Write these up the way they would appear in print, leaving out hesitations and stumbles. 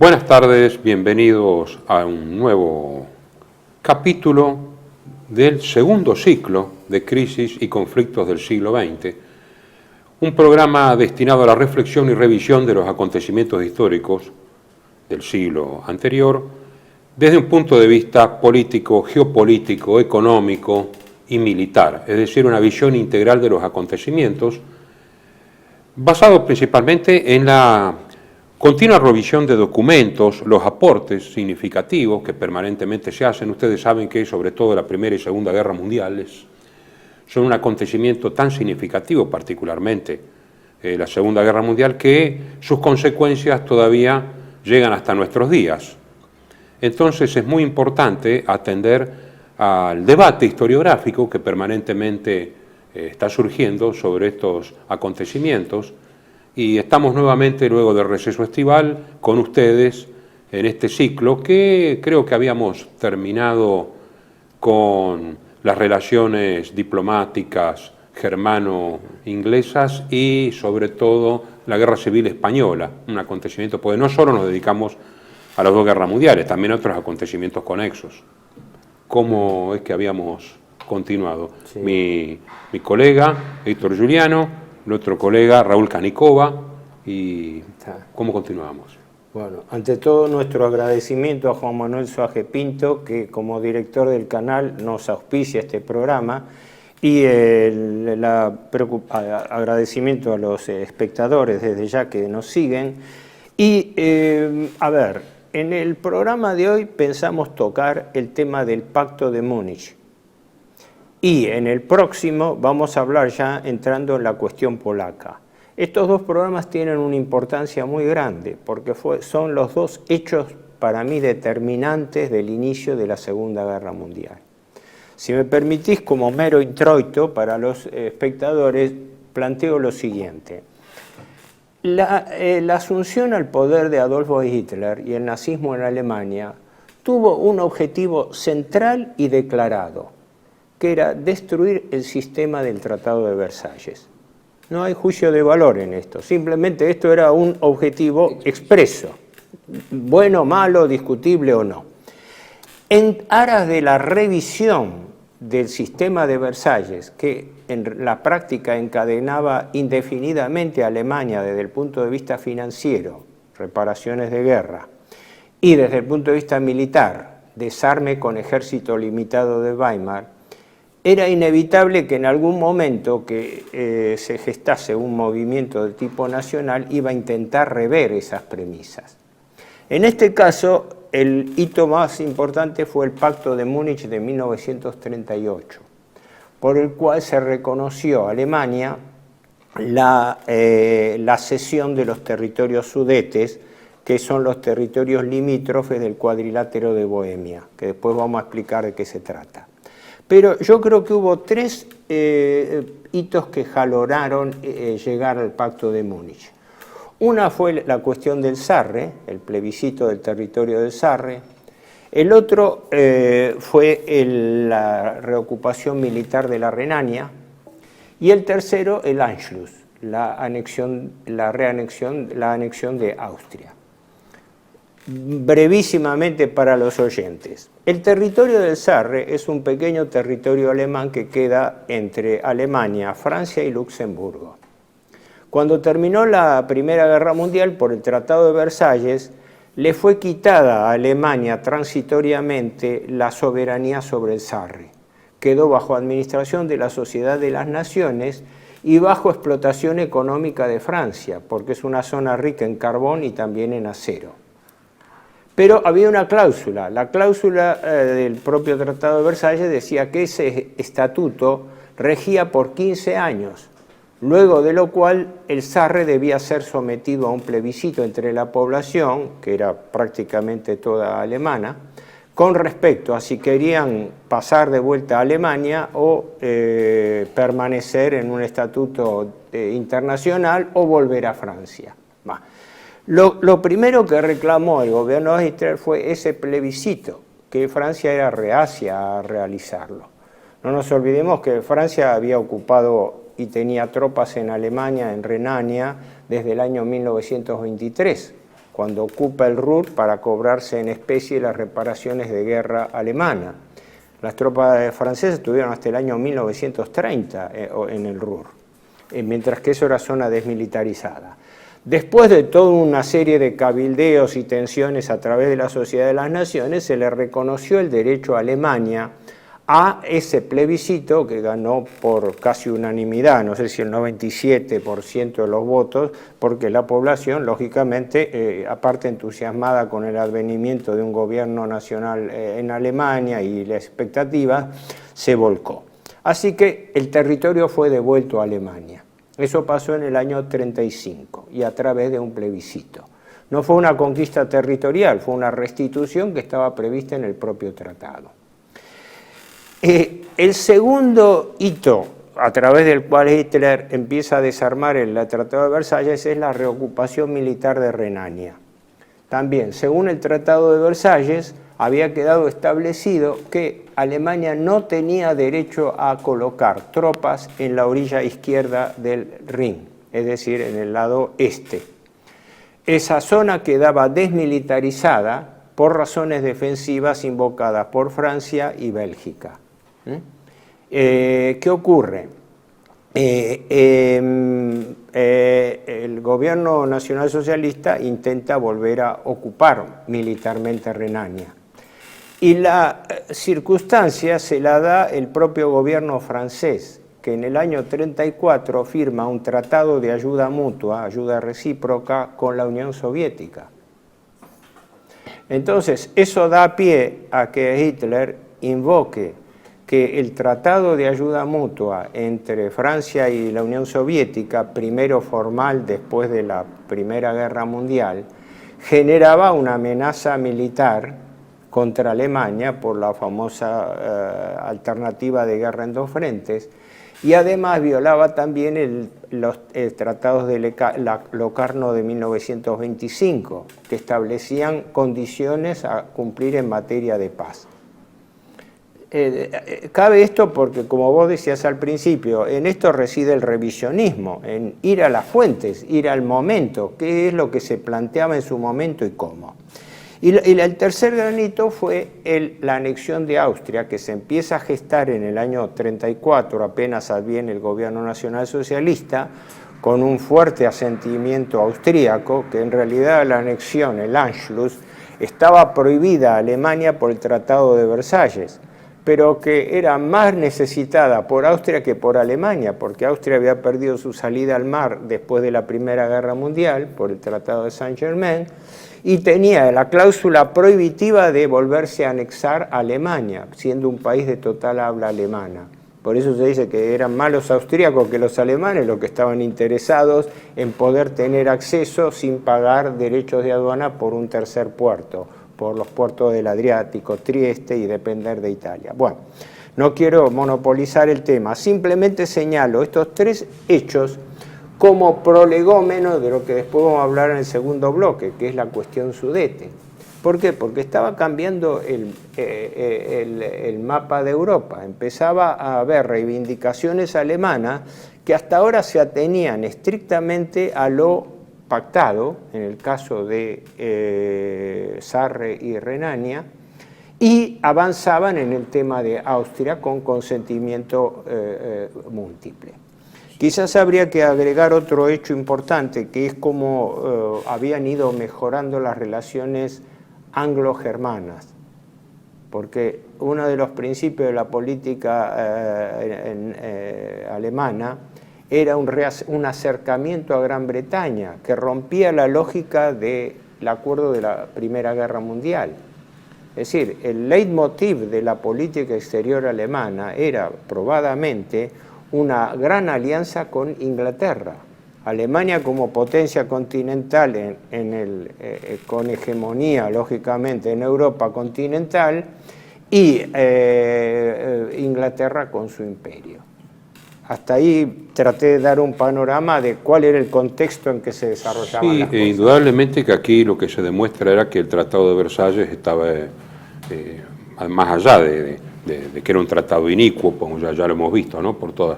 Buenas tardes, bienvenidos a un nuevo capítulo del segundo ciclo de Crisis y Conflictos del siglo XX, un programa destinado a la reflexión y revisión de los acontecimientos históricos del siglo anterior desde un punto de vista político, geopolítico, económico y militar, es decir, una visión integral de los acontecimientos basado principalmente en la continua revisión de documentos, los aportes significativos que permanentemente se hacen. Ustedes saben que sobre todo la Primera y Segunda Guerra Mundiales son un acontecimiento tan significativo, particularmente la Segunda Guerra Mundial, que sus consecuencias todavía llegan hasta nuestros días. Entonces es muy importante atender al debate historiográfico que permanentemente está surgiendo sobre estos acontecimientos. Y estamos nuevamente, luego del receso estival, con ustedes en este ciclo que creo que habíamos terminado con las relaciones diplomáticas germano-inglesas y sobre todo la Guerra Civil Española, un acontecimiento, porque no solo nos dedicamos a las dos guerras mundiales, también a otros acontecimientos conexos. ¿Cómo es que habíamos continuado? Sí. Mi colega Héctor Giuliano, el otro colega Raúl Canicova, y ¿cómo continuamos? Bueno, ante todo nuestro agradecimiento a Juan Manuel Suaje Pinto, que como director del canal nos auspicia este programa, y agradecimiento a los espectadores desde ya que nos siguen. Y a ver, en el programa de hoy pensamos tocar el tema del Pacto de Múnich. Y en el próximo vamos a hablar ya entrando en la cuestión polaca. Estos dos programas tienen una importancia muy grande porque son los dos hechos para mí determinantes del inicio de la Segunda Guerra Mundial. Si me permitís, como mero introito para los espectadores, planteo lo siguiente. La asunción al poder de Adolfo Hitler y el nazismo en Alemania tuvo un objetivo central y declarado, que era destruir el sistema del Tratado de Versalles. No hay juicio de valor en esto, simplemente esto era un objetivo expreso, bueno, malo, discutible o no. En aras de la revisión del sistema de Versalles, que en la práctica encadenaba indefinidamente a Alemania desde el punto de vista financiero, reparaciones de guerra, y desde el punto de vista militar, desarme con ejército limitado de Weimar, era inevitable que en algún momento que se gestase un movimiento de tipo nacional iba a intentar rever esas premisas. En este caso, el hito más importante fue el Pacto de Múnich de 1938, por el cual se reconoció a Alemania la cesión de los territorios sudetes, que son los territorios limítrofes del cuadrilátero de Bohemia, que después vamos a explicar de qué se trata. Pero yo creo que hubo tres hitos que jalonaron llegar al Pacto de Múnich. Una fue la cuestión del Sarre, el plebiscito del territorio del Sarre. El otro fue la reocupación militar de la Renania. Y el tercero, el Anschluss, la anexión de Austria. Brevísimamente para los oyentes. El territorio del Sarre es un pequeño territorio alemán que queda entre Alemania, Francia y Luxemburgo. Cuando terminó la Primera Guerra Mundial, por el Tratado de Versalles, le fue quitada a Alemania transitoriamente la soberanía sobre el Sarre. Quedó bajo administración de la Sociedad de las Naciones y bajo explotación económica de Francia, porque es una zona rica en carbón y también en acero. Pero había una cláusula, la cláusula del propio Tratado de Versalles decía que ese estatuto regía por 15 años, luego de lo cual el Sarre debía ser sometido a un plebiscito entre la población, que era prácticamente toda alemana, con respecto a si querían pasar de vuelta a Alemania o permanecer en un estatuto internacional o volver a Francia. Lo primero que reclamó el gobierno de Hitler fue ese plebiscito, que Francia era reacia a realizarlo. No nos olvidemos que Francia había ocupado y tenía tropas en Alemania, en Renania, desde el año 1923, cuando ocupa el Ruhr para cobrarse en especie las reparaciones de guerra alemana. Las tropas francesas estuvieron hasta el año 1930 en el Ruhr, mientras que eso era zona desmilitarizada. Después de toda una serie de cabildeos y tensiones a través de la Sociedad de las Naciones, se le reconoció el derecho a Alemania a ese plebiscito que ganó por casi unanimidad, no sé si el 97% de los votos, porque la población, lógicamente, aparte entusiasmada con el advenimiento de un gobierno nacional en Alemania y la expectativa, se volcó. Así que el territorio fue devuelto a Alemania. Eso pasó en el año 35 y a través de un plebiscito. No fue una conquista territorial, fue una restitución que estaba prevista en el propio tratado. El segundo hito a través del cual Hitler empieza a desarmar el Tratado de Versalles es la reocupación militar de Renania. También, según el Tratado de Versalles, había quedado establecido que Alemania no tenía derecho a colocar tropas en la orilla izquierda del Rin, es decir, en el lado este. Esa zona quedaba desmilitarizada por razones defensivas invocadas por Francia y Bélgica. ¿Qué ocurre? El gobierno nacionalsocialista intenta volver a ocupar militarmente Renania. Y la circunstancia se la da el propio gobierno francés, que en el año 34 firma un tratado de ayuda mutua, ayuda recíproca, con la Unión Soviética. Entonces, eso da pie a que Hitler invoque que el tratado de ayuda mutua entre Francia y la Unión Soviética, primero formal después de la Primera Guerra Mundial, generaba una amenaza militar contra Alemania por la famosa alternativa de guerra en dos frentes, y además violaba también los tratados de Locarno de 1925, que establecían condiciones a cumplir en materia de paz. Cabe esto porque, como vos decías al principio, en esto reside el revisionismo, en ir a las fuentes, ir al momento, qué es lo que se planteaba en su momento y cómo. Y el tercer granito fue la anexión de Austria, que se empieza a gestar en el año 34, apenas adviene el gobierno nacionalsocialista, con un fuerte asentimiento austríaco, que en realidad la anexión, el Anschluss, estaba prohibida a Alemania por el Tratado de Versalles, pero que era más necesitada por Austria que por Alemania, porque Austria había perdido su salida al mar después de la Primera Guerra Mundial por el Tratado de Saint-Germain, y tenía la cláusula prohibitiva de volverse a anexar a Alemania, siendo un país de total habla alemana. Por eso se dice que eran más los austríacos que los alemanes los que estaban interesados en poder tener acceso sin pagar derechos de aduana por un tercer puerto, por los puertos del Adriático, Trieste y depender de Italia. Bueno, no quiero monopolizar el tema, simplemente señalo estos tres hechos como prolegómeno de lo que después vamos a hablar en el segundo bloque, que es la cuestión Sudete. ¿Por qué? Porque estaba cambiando el mapa de Europa, empezaba a haber reivindicaciones alemanas que hasta ahora se atenían estrictamente a lo pactado, en el caso de Sarre y Renania, y avanzaban en el tema de Austria con consentimiento múltiple. Quizás habría que agregar otro hecho importante, que es cómo habían ido mejorando las relaciones anglo-germanas, porque uno de los principios de la política alemana era un acercamiento a Gran Bretaña, que rompía la lógica del acuerdo de la Primera Guerra Mundial. Es decir, el leitmotiv de la política exterior alemana era probadamente una gran alianza con Inglaterra. Alemania como potencia continental con hegemonía, lógicamente, en Europa continental, y Inglaterra con su imperio. Hasta ahí traté de dar un panorama de cuál era el contexto en que se desarrollaban las cosas. Indudablemente que aquí lo que se demuestra era que el Tratado de Versalles estaba más allá de que era un tratado inicuo, como ya lo hemos visto, ¿no? Por todas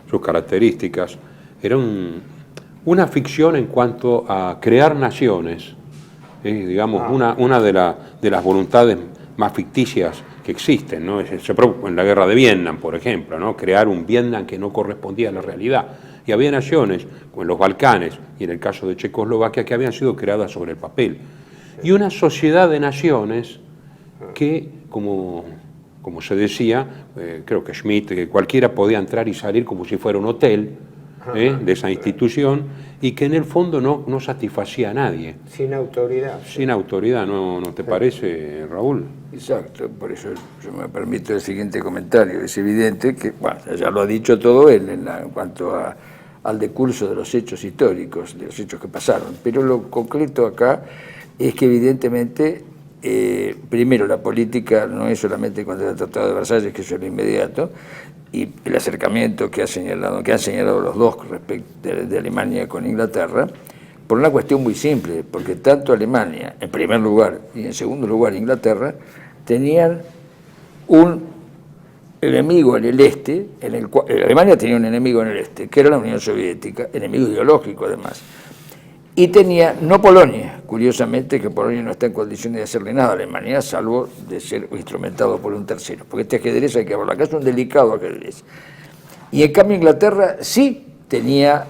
sus características. Era una ficción en cuanto a crear naciones digamos, una de las voluntades más ficticias que existen, ¿no? En la guerra de Vietnam, por ejemplo, ¿no? Crear un Vietnam que no correspondía a la realidad. Y había naciones, como en los Balcanes y en el caso de Checoslovaquia, que habían sido creadas sobre el papel. Y una sociedad de naciones que, como se decía, creo que Schmitt, que cualquiera podía entrar y salir como si fuera un hotel de esa institución, y que en el fondo no satisfacía a nadie. Sin autoridad. Sin autoridad, ¿no te parece, Raúl? Exacto, por eso yo me permito el siguiente comentario. Es evidente que, bueno, ya lo ha dicho todo él en cuanto al decurso de los hechos históricos, de los hechos que pasaron, pero lo concreto acá es que evidentemente, primero, la política no es solamente contra el Tratado de Versalles, que eso es lo inmediato, y el acercamiento que han señalado los dos respecto de Alemania con Inglaterra, por una cuestión muy simple, porque tanto Alemania, en primer lugar, y en segundo lugar Inglaterra, tenían un enemigo en el este, Alemania tenía un enemigo en el este, que era la Unión Soviética, enemigo ideológico además, y tenía, no Polonia, curiosamente, que Polonia no está en condiciones de hacerle nada a Alemania, salvo de ser instrumentado por un tercero, porque este ajedrez hay que hablar, acá es un delicado ajedrez. Y en cambio Inglaterra sí tenía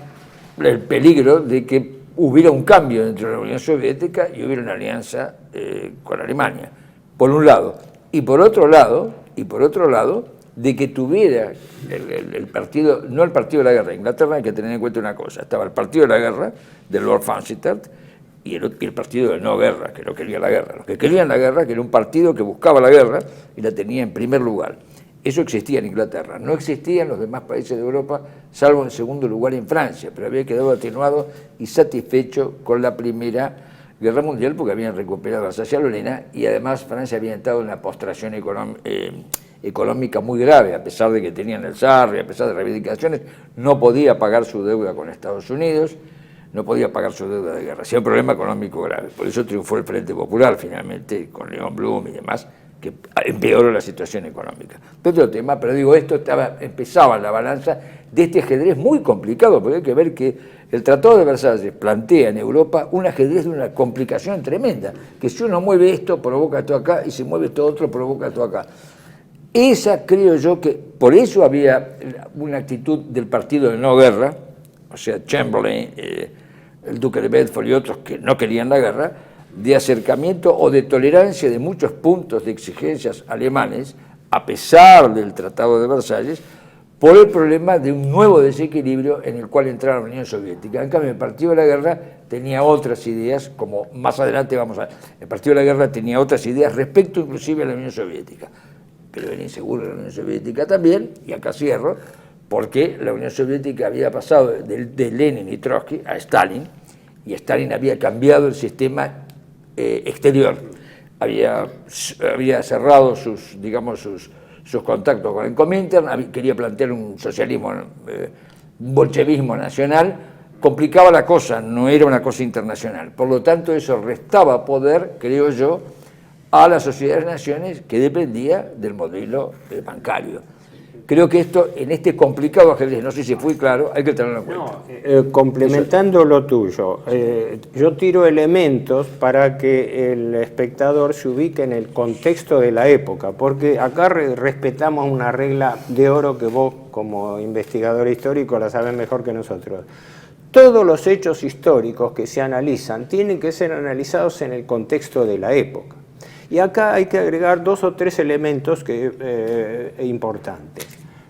el peligro de que hubiera un cambio dentro de la Unión Soviética y hubiera una alianza con Alemania, por un lado. Y por otro lado, de que tuviera el partido, no el partido de la guerra. Inglaterra hay que tener en cuenta una cosa, estaba el partido de la guerra, de Lord Fanchett, y el partido de no guerra, que no quería la guerra. Los que querían la guerra, que era un partido que buscaba la guerra y la tenía en primer lugar. Eso existía en Inglaterra, no existía en los demás países de Europa, salvo en segundo lugar en Francia, pero había quedado atenuado y satisfecho con la Primera Guerra Mundial porque habían recuperado Alsacia-Lorena y además Francia había entrado en una postración económica muy grave, a pesar de que tenían el zar y a pesar de reivindicaciones, no podía pagar su deuda con Estados Unidos, no podía pagar su deuda de guerra, hacía un problema económico grave, por eso triunfó el Frente Popular finalmente, con Leon Blum y demás, que empeoró la situación económica. Otro tema, pero digo, esto empezaba la balanza de este ajedrez muy complicado, porque hay que ver que el Tratado de Versalles plantea en Europa un ajedrez de una complicación tremenda, que si uno mueve esto, provoca esto acá, y si mueve esto otro, provoca esto acá. Esa creo yo que, por eso había una actitud del partido de no guerra, o sea, Chamberlain, el duque de Bedford y otros que no querían la guerra, de acercamiento o de tolerancia de muchos puntos de exigencias alemanes, a pesar del Tratado de Versalles, por el problema de un nuevo desequilibrio en el cual entraba la Unión Soviética. En cambio, el Partido de la Guerra tenía otras ideas, como más adelante vamos a ver, el Partido de la Guerra tenía otras ideas respecto inclusive a la Unión Soviética, pero era inseguro la Unión Soviética también, y acá cierro, porque la Unión Soviética había pasado de Lenin y Trotsky a Stalin, y Stalin había cambiado el sistema exterior, había cerrado sus contactos con el Comintern, quería plantear un socialismo, un bolchevismo nacional, complicaba la cosa, no era una cosa internacional. Por lo tanto, eso restaba poder, creo yo, a las sociedades naciones que dependía del modelo bancario. Creo que esto, en este complicado ajedrez, no sé si fue claro, hay que tenerlo en cuenta. Complementando lo tuyo, yo tiro elementos para que el espectador se ubique en el contexto de la época, porque acá respetamos una regla de oro que vos, como investigador histórico, la sabés mejor que nosotros. Todos los hechos históricos que se analizan tienen que ser analizados en el contexto de la época. Y acá hay que agregar 2 o 3 elementos importantes.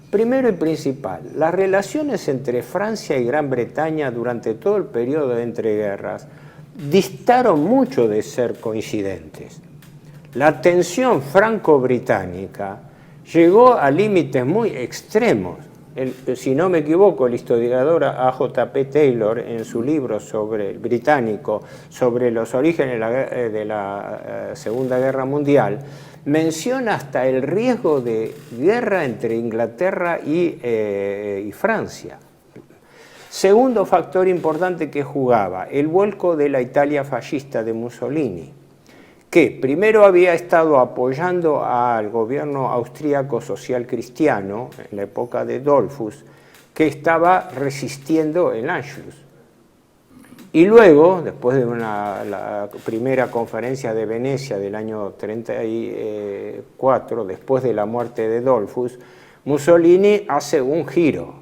Primero y principal, las relaciones entre Francia y Gran Bretaña durante todo el periodo de entreguerras distaron mucho de ser coincidentes. La tensión franco-británica llegó a límites muy extremos. Si no me equivoco, el historiador A.J.P. Taylor, en su libro sobre el británico, sobre los orígenes de la Segunda Guerra Mundial, menciona hasta el riesgo de guerra entre Inglaterra y Francia. Segundo factor importante que jugaba, el vuelco de la Italia fascista de Mussolini, que primero había estado apoyando al gobierno austríaco social cristiano en la época de Dollfuss, que estaba resistiendo el Anschluss. Y luego, después de la primera conferencia de Venecia del año 34, después de la muerte de Dollfuss, Mussolini hace un giro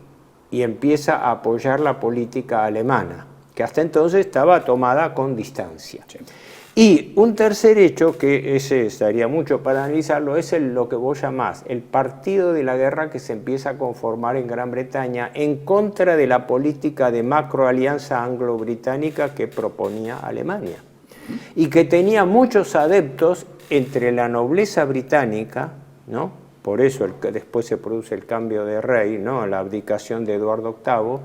y empieza a apoyar la política alemana, que hasta entonces estaba tomada con distancia. Sí. Y un tercer hecho, que ese estaría mucho para analizarlo, es lo que vos llamás el partido de la guerra que se empieza a conformar en Gran Bretaña en contra de la política de macroalianza anglo-británica que proponía Alemania. Y que tenía muchos adeptos entre la nobleza británica, ¿no? Por eso después se produce el cambio de rey, ¿no? La abdicación de Eduardo VIII,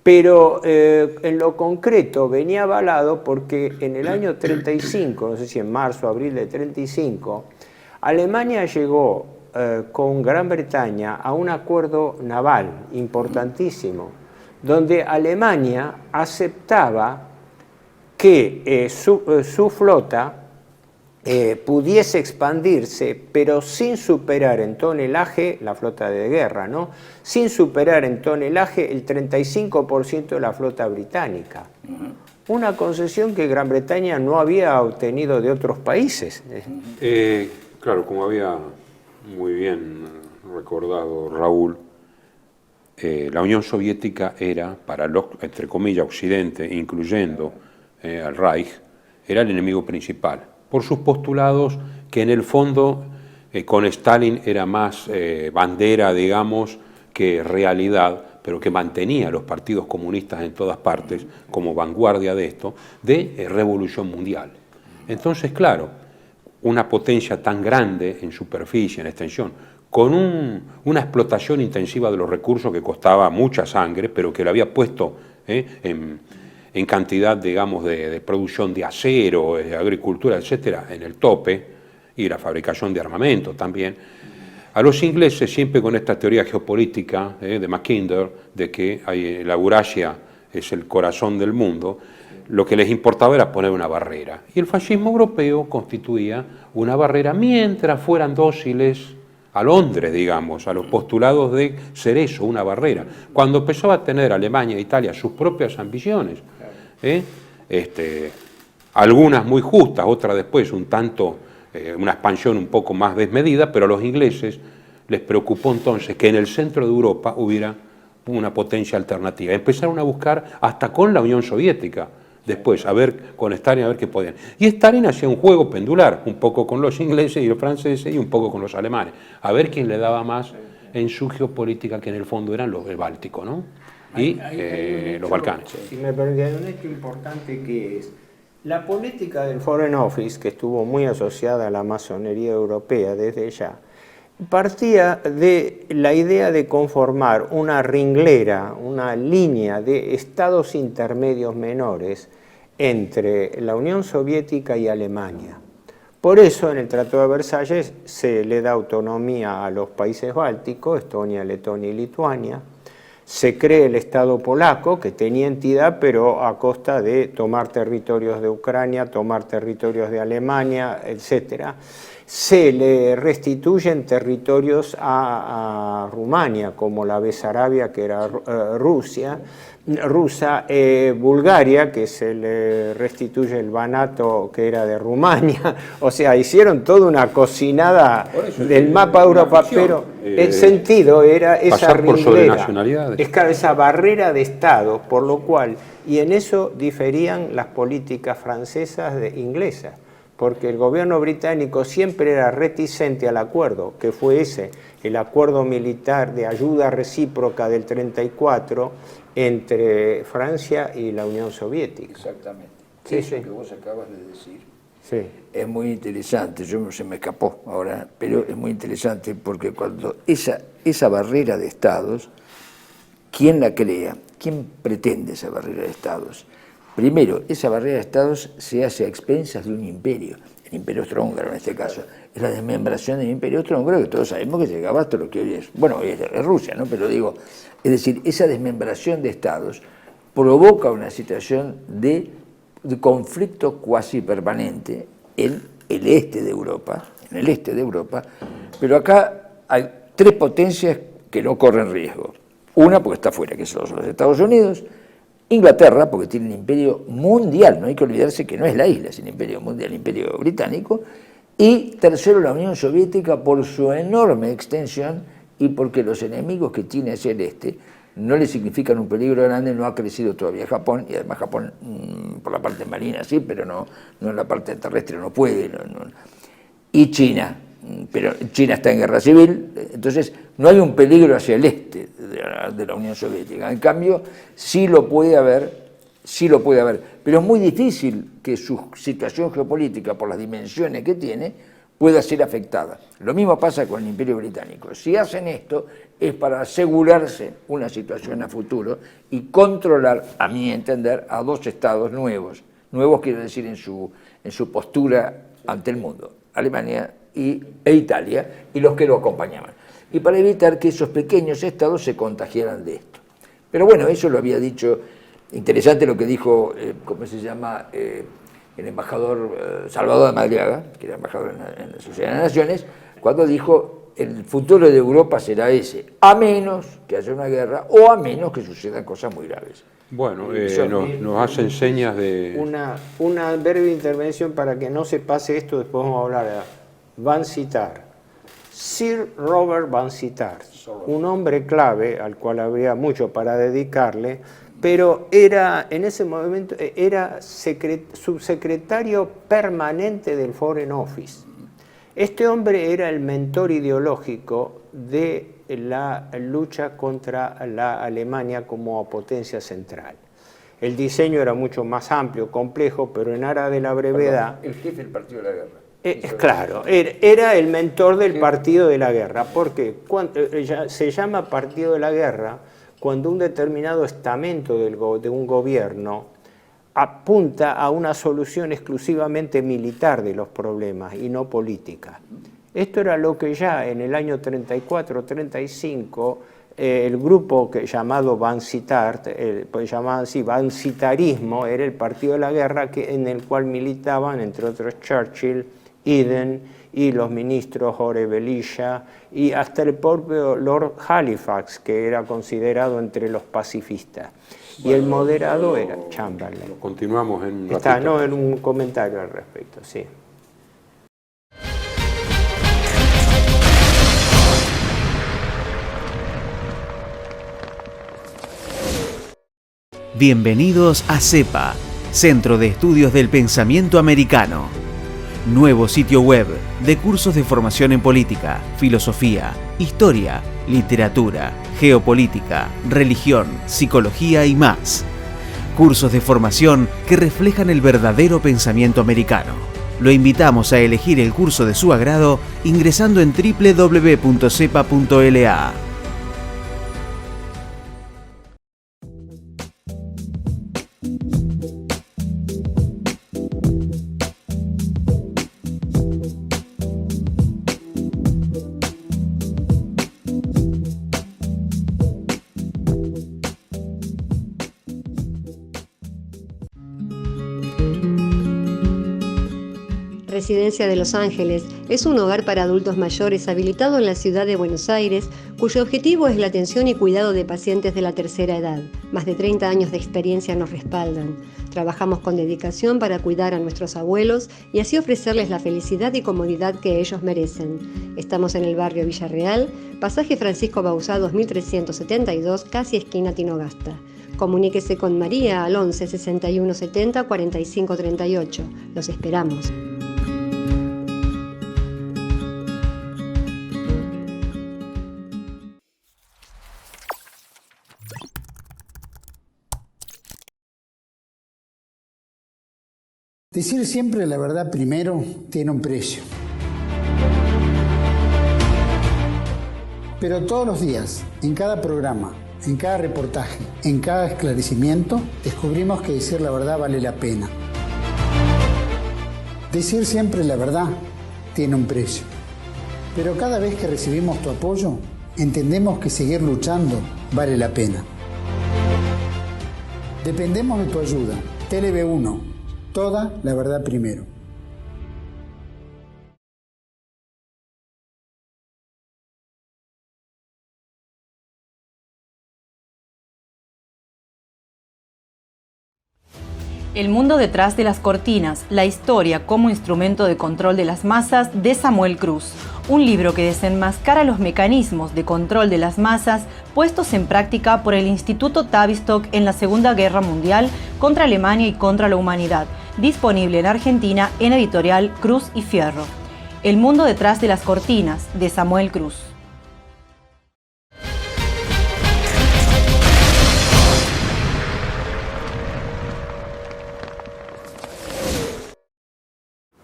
pero en lo concreto venía avalado porque en el año 35, no sé si en marzo o abril de 35, Alemania llegó con Gran Bretaña a un acuerdo naval importantísimo, donde Alemania aceptaba que su flota pudiese expandirse, pero sin superar en tonelaje, la flota de guerra, ¿no? Sin superar en tonelaje el 35% de la flota británica. Una concesión que Gran Bretaña no había obtenido de otros países. Claro, como había muy bien recordado Raúl, la Unión Soviética era, para los, entre comillas, Occidente, incluyendo al Reich, era el enemigo principal, por sus postulados que en el fondo con Stalin era más bandera, digamos, que realidad, pero que mantenía a los partidos comunistas en todas partes como vanguardia de esto, de revolución mundial. Entonces, claro, una potencia tan grande en superficie, en extensión, con una explotación intensiva de los recursos que costaba mucha sangre, pero que le había puesto en cantidad, digamos, de producción de acero, de agricultura, etcétera, en el tope, y la fabricación de armamento también. A los ingleses, siempre con esta teoría geopolítica de Mackinder, de que la Eurasia es el corazón del mundo, lo que les importaba era poner una barrera. Y el fascismo europeo constituía una barrera mientras fueran dóciles a Londres, digamos, a los postulados de ser eso, una barrera. Cuando empezaba a tener Alemania e Italia sus propias ambiciones, algunas muy justas, otras después un tanto, una expansión un poco más desmedida, pero a los ingleses les preocupó entonces que en el centro de Europa hubiera una potencia alternativa. Empezaron a buscar hasta con la Unión Soviética, después, a ver, con Stalin, a ver qué podían. Y Stalin hacía un juego pendular, un poco con los ingleses y los franceses y un poco con los alemanes, a ver quién le daba más en su geopolítica, que en el fondo eran los del Báltico, ¿no? Y los Balcanes. Si me permiten, un hecho importante que es la política del Foreign Office, que estuvo muy asociada a la masonería europea desde ya, partía de la idea de conformar una ringlera, una línea de estados intermedios menores entre la Unión Soviética y Alemania. Por eso en el Tratado de Versalles se le da autonomía a los países bálticos, Estonia, Letonia y Lituania. Se cree el Estado polaco, que tenía entidad, pero a costa de tomar territorios de Ucrania, tomar territorios de Alemania, etc. Se le restituyen territorios a Rumania, como la Besarabia, que era rusa, Bulgaria, que se le restituye el Banato, que era de Rumania. O sea, hicieron toda una cocinada del mapa de Europa, pero el sentido era esa ringlera, esa barrera de Estado, por lo cual, y en eso diferían las políticas francesas de inglesas, porque el gobierno británico siempre era reticente al acuerdo, que fue ese, el acuerdo militar de ayuda recíproca del 34 entre Francia y la Unión Soviética. Exactamente. Sí, Eso sí. que vos acabas de decir Sí. es muy interesante, se me escapó ahora, pero es muy interesante porque cuando esa barrera de estados, ¿quién la crea? ¿Quién pretende esa barrera de estados? Primero, esa barrera de estados se hace a expensas de un imperio, el imperio austrohúngaro en este caso. Es la desmembración del imperio austrohúngaro, que todos sabemos que llegaba hasta lo que hoy es, bueno, hoy es Rusia, ¿no? Pero digo, es decir, esa desmembración de estados provoca una situación de conflicto cuasi permanente en el este de Europa, pero acá hay tres potencias que no corren riesgo. Una porque está fuera, que son los Estados Unidos, Inglaterra, porque tiene un imperio mundial, no hay que olvidarse que no es la isla, es el imperio mundial, el imperio británico. Y tercero, la Unión Soviética por su enorme extensión y porque los enemigos que tiene hacia el este no le significan un peligro grande, no ha crecido todavía Japón, y además Japón por la parte marina sí, pero no en la parte terrestre no puede. Y China, pero China está en guerra civil, entonces no hay un peligro hacia el este de la Unión Soviética. En cambio, sí lo puede haber, pero es muy difícil que su situación geopolítica, por las dimensiones que tiene, pueda ser afectada. Lo mismo pasa con el Imperio Británico. Si hacen esto es para asegurarse una situación a futuro y controlar, a mi entender, a dos estados nuevos. Nuevos quiero decir en su postura ante el mundo, Alemania e Italia, y los que lo acompañaban. Y para evitar que esos pequeños estados se contagiaran de esto. Pero bueno, eso lo había dicho, interesante lo que dijo, ¿cómo se llama?, el embajador Salvador de Madriaga, que era embajador en la Sociedad de las Naciones, cuando dijo, el futuro de Europa será ese, a menos que haya una guerra o a menos que sucedan cosas muy graves. Bueno, nos hacen señas de... Una breve intervención para que no se pase esto, después vamos a hablar. Vansittart. Sir Robert Vansittart, un hombre clave al cual habría mucho para dedicarle, pero era en ese momento era subsecretario permanente del Foreign Office. Este hombre era el mentor ideológico de la lucha contra la Alemania como potencia central. El diseño era mucho más amplio, complejo, pero en aras de la brevedad... El jefe del Partido de la Guerra. Claro, era el mentor del Partido de la Guerra, porque se llama Partido de la Guerra cuando un determinado estamento de un gobierno apunta a una solución exclusivamente militar de los problemas y no política. Esto era lo que ya en el año 34-35 el grupo llamado Vansittart, pues llamaban así, Vansittarismo, era el Partido de la Guerra en el cual militaban, entre otros, Churchill, Eden y los ministros Jorge Belisha y hasta el propio Lord Halifax, que era considerado entre los pacifistas. Y el moderado era Chamberlain. Continuamos en un ratito. Está, no, en un comentario al respecto, sí. Bienvenidos a CEPA, Centro de Estudios del Pensamiento Americano. Nuevo sitio web de cursos de formación en política, filosofía, historia, literatura, geopolítica, religión, psicología y más. Cursos de formación que reflejan el verdadero pensamiento americano. Lo invitamos a elegir el curso de su agrado ingresando en www.cepa.la. Residencia de Los Ángeles es un hogar para adultos mayores habilitado en la ciudad de Buenos Aires, cuyo objetivo es la atención y cuidado de pacientes de la tercera edad. Más de 30 años de experiencia nos respaldan. Trabajamos con dedicación para cuidar a nuestros abuelos y así ofrecerles la felicidad y comodidad que ellos merecen. Estamos en el barrio Villarreal, pasaje Francisco Bauzá 2372, casi esquina Tinogasta. Comuníquese con María al 11 61 70 45 38. Los esperamos. Decir siempre la verdad primero tiene un precio. Pero todos los días, en cada programa, en cada reportaje, en cada esclarecimiento, descubrimos que decir la verdad vale la pena. Decir siempre la verdad tiene un precio. Pero cada vez que recibimos tu apoyo, entendemos que seguir luchando vale la pena. Dependemos de tu ayuda. TLB1. Toda la verdad primero. El mundo detrás de las cortinas, la historia como instrumento de control de las masas de Samuel Cruz. Un libro que desenmascara los mecanismos de control de las masas puestos en práctica por el Instituto Tavistock en la Segunda Guerra Mundial contra Alemania y contra la humanidad. Disponible en Argentina en editorial Cruz y Fierro. El mundo detrás de las cortinas de Samuel Cruz.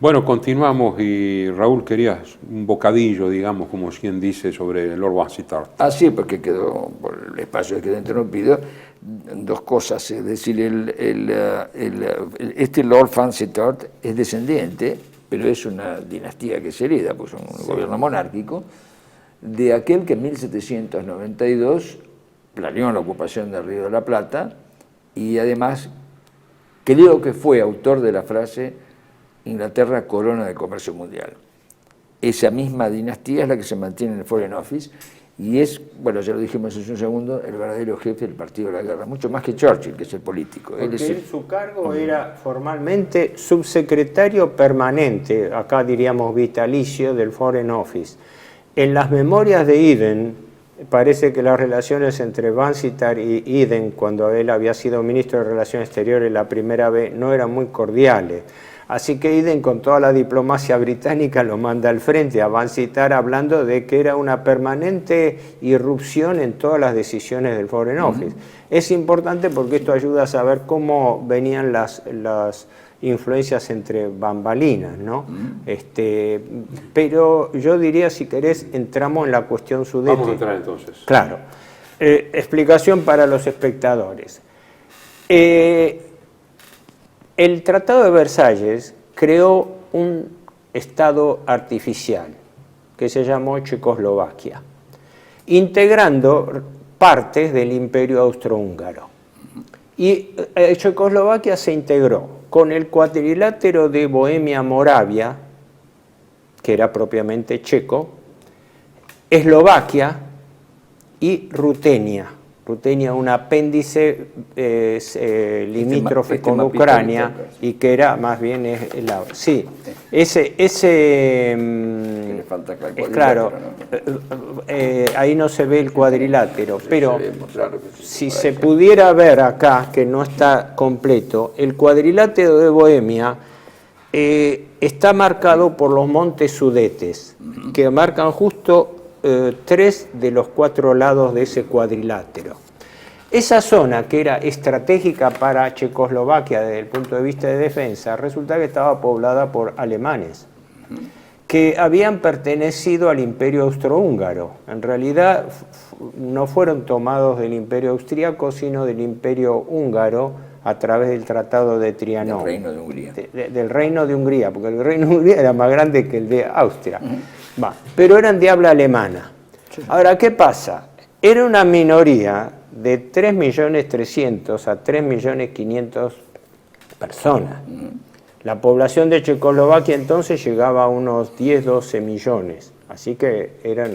Bueno, continuamos y Raúl, querías un bocadillo, digamos, como quien dice, sobre Lord Vansittart. Ah, sí, porque quedó, por el espacio que quedó interrumpido, dos cosas. Es decir, este Lord Vansittart es descendiente, pero es una dinastía que se hereda, pues un gobierno monárquico, de aquel que en 1792 planeó la ocupación del Río de la Plata y además creo que fue autor de la frase Inglaterra, corona del comercio mundial. Esa misma dinastía es la que se mantiene en el Foreign Office y es, bueno, ya lo dijimos hace un segundo, el verdadero jefe del partido de la guerra, mucho más que Churchill, que es el político. Porque su cargo era formalmente subsecretario permanente, acá diríamos vitalicio, del Foreign Office. En las memorias de Eden, parece que las relaciones entre Vansittart y Eden, cuando él había sido ministro de Relaciones Exteriores la primera vez, no eran muy cordiales. Así que Eden, con toda la diplomacia británica, lo manda al frente a Vansittart hablando de que era una permanente irrupción en todas las decisiones del Foreign Office. Es importante porque esto ayuda a saber cómo venían las influencias entre bambalinas, ¿no? Pero yo diría, si querés, entramos en la cuestión sudeste. Vamos a entrar entonces. Claro. Explicación para los espectadores. El Tratado de Versalles creó un Estado artificial que se llamó Checoslovaquia, integrando partes del Imperio Austrohúngaro. Y Checoslovaquia se integró con el cuadrilátero de Bohemia-Moravia, que era propiamente checo, Eslovaquia y Rutenia. Rutenia, un apéndice limítrofe con Ucrania y que era más bien sí, le falta acá el claro, ¿no? Ahí no se ve el cuadrilátero, pero si se pudiera ver acá, que no está completo, el cuadrilátero de Bohemia está marcado por los montes Sudetes, que marcan justo 3 de los 4 lados de ese cuadrilátero. Esa zona, que era estratégica para Checoslovaquia desde el punto de vista de defensa, resulta que estaba poblada por alemanes, que habían pertenecido al Imperio Austrohúngaro. En realidad no fueron tomados del Imperio Austríaco, sino del Imperio Húngaro a través del Tratado de Trianón. Del Reino de Hungría. Del Reino de Hungría, porque el Reino de Hungría era más grande que el de Austria. Pero eran de habla alemana. Ahora, ¿qué pasa? Era una minoría de 3.300.000 a 3.500.000 personas. La población de Checoslovaquia entonces llegaba a unos 10-12 millones, así que eran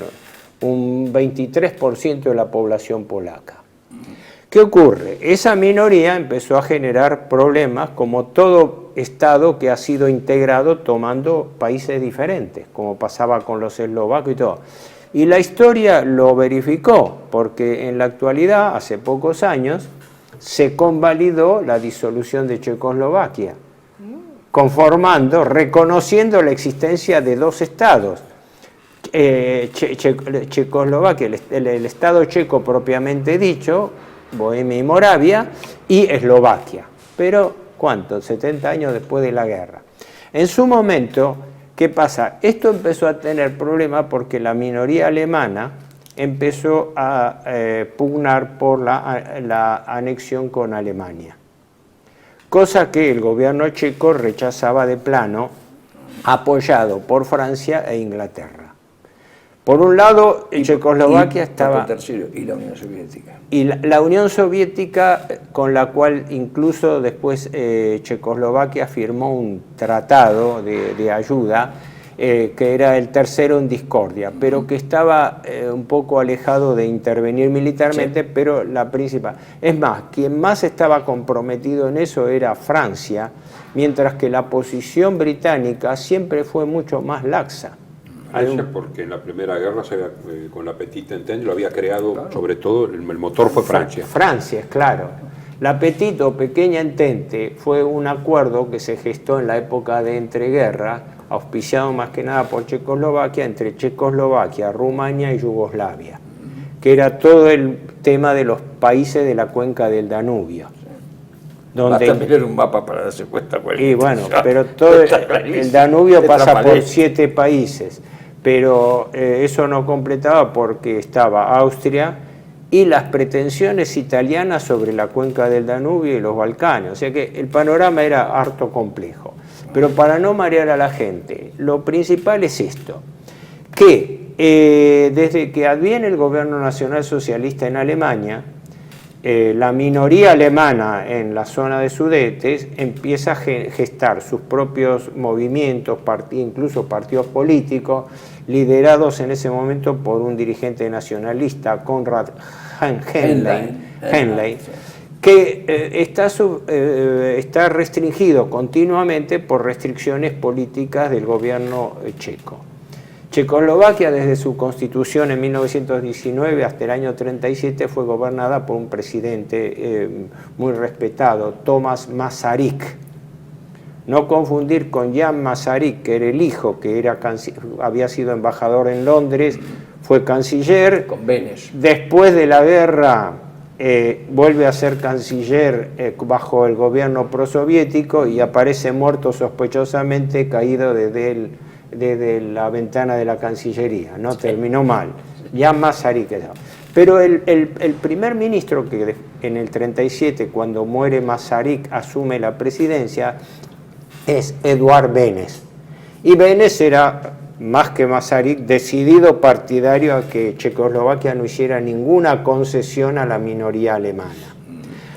un 23% de la población polaca. ¿Qué ocurre? Esa minoría empezó a generar problemas como todo Estado que ha sido integrado tomando países diferentes, como pasaba con los eslovacos y todo. Y la historia lo verificó, porque en la actualidad, hace pocos años, se convalidó la disolución de Checoslovaquia, reconociendo la existencia de 2 estados. Checoslovaquia, el Estado checo propiamente dicho, Bohemia y Moravia, y Eslovaquia. Pero, ¿cuánto? 70 años después de la guerra. En su momento, ¿qué pasa? Esto empezó a tener problemas porque la minoría alemana empezó a pugnar por la anexión con Alemania, cosa que el gobierno checo rechazaba de plano, apoyado por Francia e Inglaterra. Por un lado, Checoslovaquia estaba... Y la Unión Soviética. Y la Unión Soviética, con la cual incluso después Checoslovaquia firmó un tratado de ayuda, que era el tercero en discordia, pero que estaba un poco alejado de intervenir militarmente, sí, pero la principal. Es más, quien más estaba comprometido en eso era Francia, mientras que la posición británica siempre fue mucho más laxa. Francia, porque en la Primera Guerra con la Petite Entente lo había creado, claro, sobre todo el motor fue Francia. Francia, claro. La Petite o Pequeña Entente fue un acuerdo que se gestó en la época de entreguerra, auspiciado más que nada por Checoslovaquia, entre Checoslovaquia, Rumania y Yugoslavia, que era todo el tema de los países de la cuenca del Danubio. Donde, basta mirar un mapa para darse cuenta. Y bueno, pero todo el Danubio pasa por 7 países, pero eso no completaba porque estaba Austria y las pretensiones italianas sobre la cuenca del Danubio y los Balcanes, o sea que el panorama era harto complejo. Pero para no marear a la gente, lo principal es esto, que desde que adviene el gobierno nacional socialista en Alemania, la minoría alemana en la zona de Sudetes empieza a gestar sus propios movimientos, incluso partidos políticos, liderados en ese momento por un dirigente nacionalista, Konrad Henlein, que está restringido continuamente por restricciones políticas del gobierno checo. Checoslovaquia, desde su constitución en 1919 hasta el año 37, fue gobernada por un presidente muy respetado, Tomás Masaryk. No confundir con Jan Masaryk, que era el hijo, que había sido embajador en Londres, fue canciller. Con Benes. Después de la guerra vuelve a ser canciller bajo el gobierno prosoviético y aparece muerto sospechosamente caído desde la ventana de la Cancillería, ¿no? Sí. Terminó mal, ya Masaryk. Pero el primer ministro que en el 37, cuando muere Masaryk, asume la presidencia, es Eduard Benes. Y Benes era, más que Masaryk, decidido partidario a que Checoslovaquia no hiciera ninguna concesión a la minoría alemana.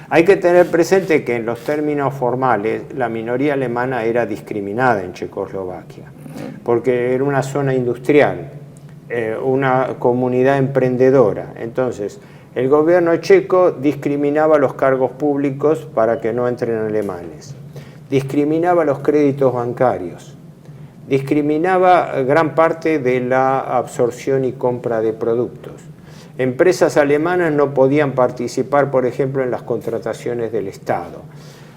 Hay que tener presente que en los términos formales la minoría alemana era discriminada en Checoslovaquia, porque era una zona industrial, una comunidad emprendedora. Entonces, el gobierno checo discriminaba los cargos públicos para que no entren alemanes, discriminaba los créditos bancarios, discriminaba gran parte de la absorción y compra de productos. Empresas alemanas no podían participar, por ejemplo, en las contrataciones del Estado.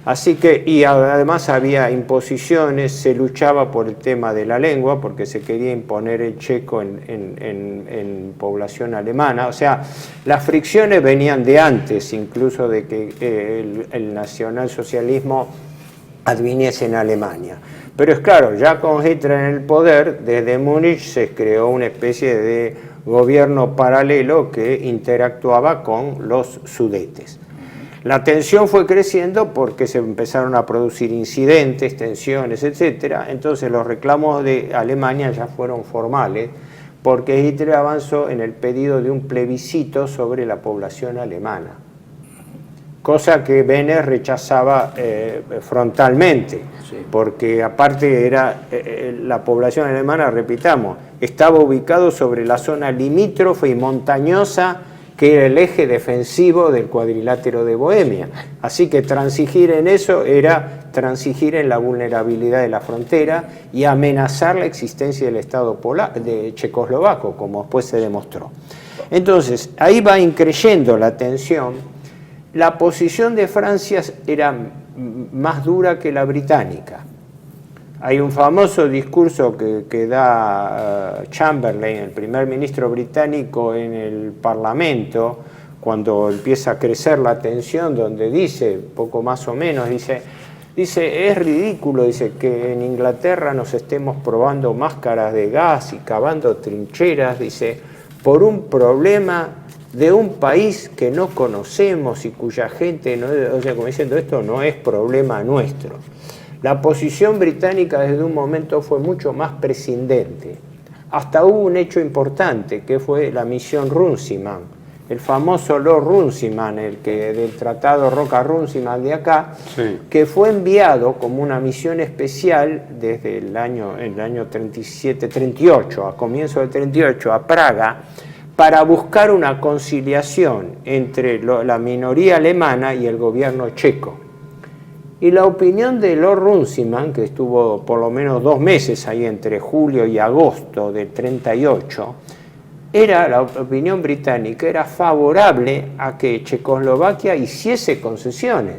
Así que, y además había imposiciones, se luchaba por el tema de la lengua, porque se quería imponer el checo en población alemana. O sea, las fricciones venían de antes, incluso de que el nacionalsocialismo adviniese en Alemania. Pero es claro, ya con Hitler en el poder, desde Múnich se creó una especie de gobierno paralelo que interactuaba con los Sudetes. La tensión fue creciendo porque se empezaron a producir incidentes, tensiones, etc. Entonces los reclamos de Alemania ya fueron formales, porque Hitler avanzó en el pedido de un plebiscito sobre la población alemana, cosa que Benes rechazaba frontalmente, sí, porque aparte era la población alemana, repitamos, estaba ubicado sobre la zona limítrofe y montañosa que era el eje defensivo del cuadrilátero de Bohemia. Así que transigir en eso era transigir en la vulnerabilidad de la frontera y amenazar la existencia del Estado de checoslovaco, como después se demostró. Entonces, ahí va increyendo la tensión. La posición de Francia era más dura que la británica. Hay un famoso discurso que da Chamberlain, el primer ministro británico, en el Parlamento, cuando empieza a crecer la tensión, donde dice, poco más o menos, dice, es ridículo, dice, que en Inglaterra nos estemos probando máscaras de gas y cavando trincheras, dice, por un problema de un país que no conocemos y cuya gente, no, o sea, como diciendo, esto no es problema nuestro. La posición británica desde un momento fue mucho más prescindente. Hasta hubo un hecho importante, que fue la misión Runciman, el famoso Lord Runciman, del tratado Roca-Runciman de acá, Sí. que fue enviado como una misión especial desde el año 37-38, a comienzo del 38, a Praga, para buscar una conciliación entre la minoría alemana y el gobierno checo. Y la opinión de Lord Runciman, que estuvo por lo menos 2 meses ahí entre julio y agosto del 38, la opinión británica era favorable a que Checoslovaquia hiciese concesiones.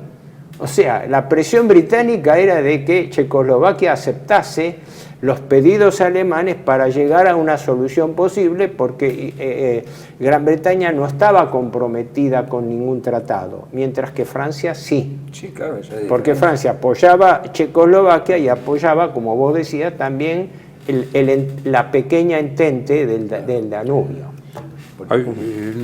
O sea, la presión británica era de que Checoslovaquia aceptase los pedidos alemanes para llegar a una solución posible, porque Gran Bretaña no estaba comprometida con ningún tratado, mientras que Francia sí. Sí, claro, Porque Francia apoyaba Checoslovaquia y apoyaba, como vos decías, también la pequeña entente del Danubio.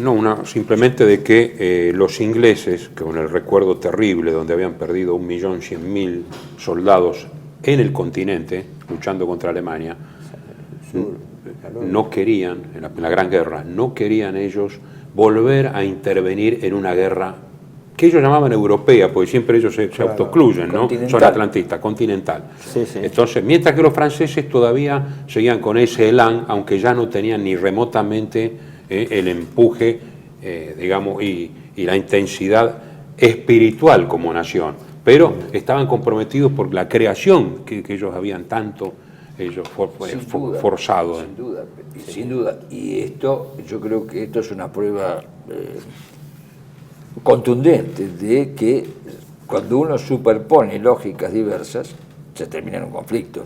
No, simplemente de que los ingleses, con el recuerdo terrible donde habían perdido 1.100.000 soldados en el continente, luchando contra Alemania, no querían, en la Gran Guerra, no querían ellos volver a intervenir en una guerra que ellos llamaban europea, porque siempre ellos se autoexcluyen, ¿no? Son atlantistas, continental. Sí, sí. Entonces, mientras que los franceses todavía seguían con ese elán, aunque ya no tenían ni remotamente el empuje, digamos, y la intensidad espiritual como nación, pero estaban comprometidos por la creación que ellos habían tanto forzado. Sin duda. Y esto, yo creo que esto es una prueba contundente de que cuando uno superpone lógicas diversas, se termina en un conflicto.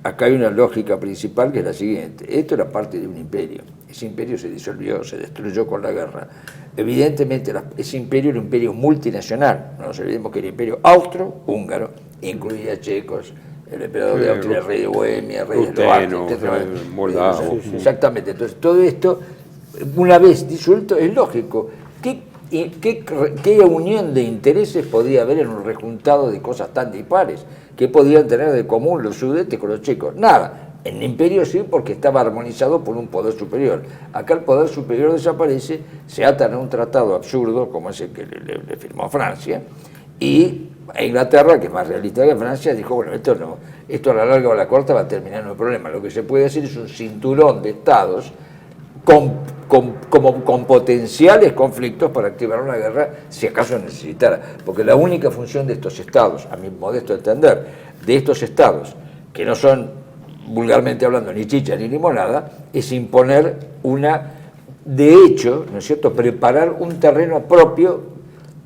Acá hay una lógica principal que es la siguiente. Esto era parte de un imperio. Ese imperio se disolvió, se destruyó con la guerra. Evidentemente, ese imperio era un imperio multinacional. No nos olvidemos que el imperio austro-húngaro incluía checos, el emperador de Austria, el rey de Bohemia, el rey de Eslovaquia, moldavo. Exactamente. Entonces, todo esto, una vez disuelto, es lógico. ¿Qué unión de intereses podía haber en un rejuntado de cosas tan dispares? ¿Qué podían tener de común los sudetes con los checos? Nada. En el imperio sí, porque estaba armonizado por un poder superior. Acá el poder superior desaparece, se atan a un tratado absurdo, como ese que le firmó Francia, y Inglaterra, que es más realista que Francia, dijo, bueno, esto a la larga o a la corta va a terminar en un problema. Lo que se puede hacer es un cinturón de estados con potenciales conflictos para activar una guerra si acaso necesitara. Porque la única función de estos estados, a mi modesto entender, de estos estados, que no son vulgarmente hablando ni chicha ni limonada, es imponer de hecho, ¿no es cierto?, preparar un terreno propio,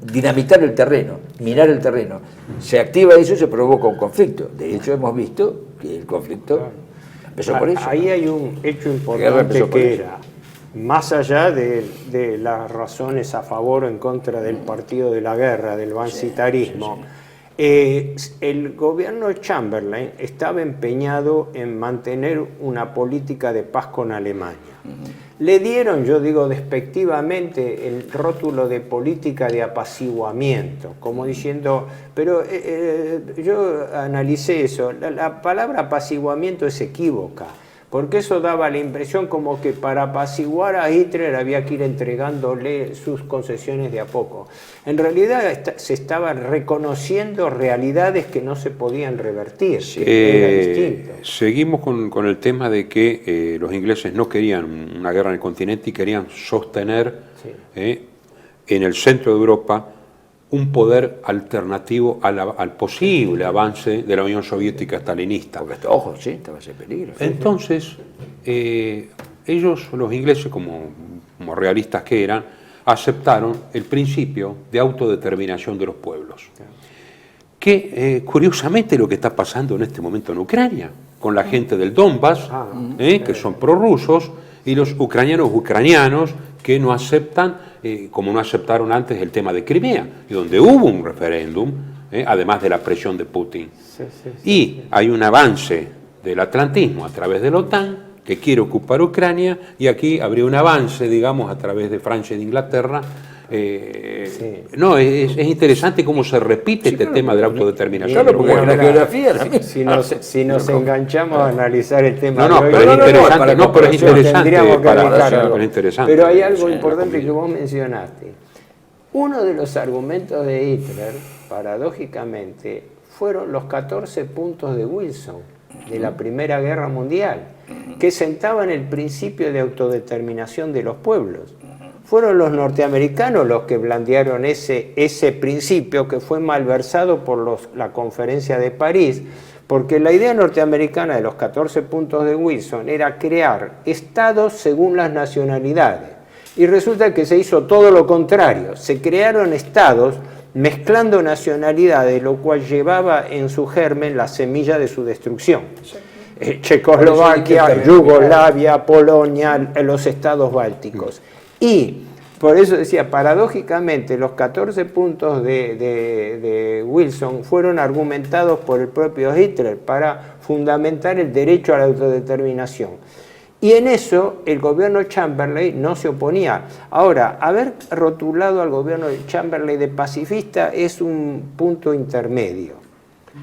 dinamitar el terreno, minar el terreno. Se activa eso y se provoca un conflicto. De hecho, hemos visto que el conflicto empezó por eso. Ahí hay un hecho importante que era, más allá de las razones a favor o en contra del partido de la guerra, del bancitarismo, el gobierno Chamberlain estaba empeñado en mantener una política de paz con Alemania. Le dieron, yo digo despectivamente, el rótulo de política de apaciguamiento, como diciendo, pero yo analicé eso, la palabra apaciguamiento es equívoca, porque eso daba la impresión como que para apaciguar a Hitler había que ir entregándole sus concesiones de a poco. En realidad se estaban reconociendo realidades que no se podían revertir, que era distinto. Seguimos con el tema de que los ingleses no querían una guerra en el continente y querían sostener en el centro de Europa un poder alternativo al posible avance de la Unión Soviética stalinista. Porque, ojo, sí, estaba ese peligro. Entonces, ellos, los ingleses, como realistas que eran, aceptaron el principio de autodeterminación de los pueblos. Que, curiosamente, lo que está pasando en este momento en Ucrania, con la gente del Donbass, que son prorrusos, y los ucranianos que no aceptan, como no aceptaron antes el tema de Crimea, y donde hubo un referéndum, además de la presión de Putin. Y hay un avance del atlantismo a través de la OTAN, que quiere ocupar Ucrania, y aquí habría un avance, digamos, a través de Francia y de Inglaterra. No, es interesante cómo se repite este tema de la autodeterminación. Claro, porque la geografía también. Si nos enganchamos a analizar el tema no, de pero hoy, es interesante, no, pero es interesante, tendríamos que para- dedicar algo. pero es interesante. Pero hay algo Sí, importante la que vos mencionaste. Uno de los argumentos de Hitler, paradójicamente, fueron los 14 puntos de Wilson de la Primera Guerra Mundial, que sentaban el principio de autodeterminación de los pueblos. Fueron los norteamericanos los que blandearon ese principio, que fue malversado por la Conferencia de París, porque la idea norteamericana de los 14 puntos de Wilson era crear estados según las nacionalidades. Y resulta que se hizo todo lo contrario. Se crearon estados mezclando nacionalidades, lo cual llevaba en su germen la semilla de su destrucción. Checoslovaquia, Yugoslavia, Polonia, los estados bálticos. Y por eso decía, paradójicamente, los 14 puntos de Wilson fueron argumentados por el propio Hitler para fundamentar el derecho a la autodeterminación. Y en eso el gobierno Chamberlain no se oponía. Ahora, haber rotulado al gobierno de Chamberlain de pacifista es un punto intermedio.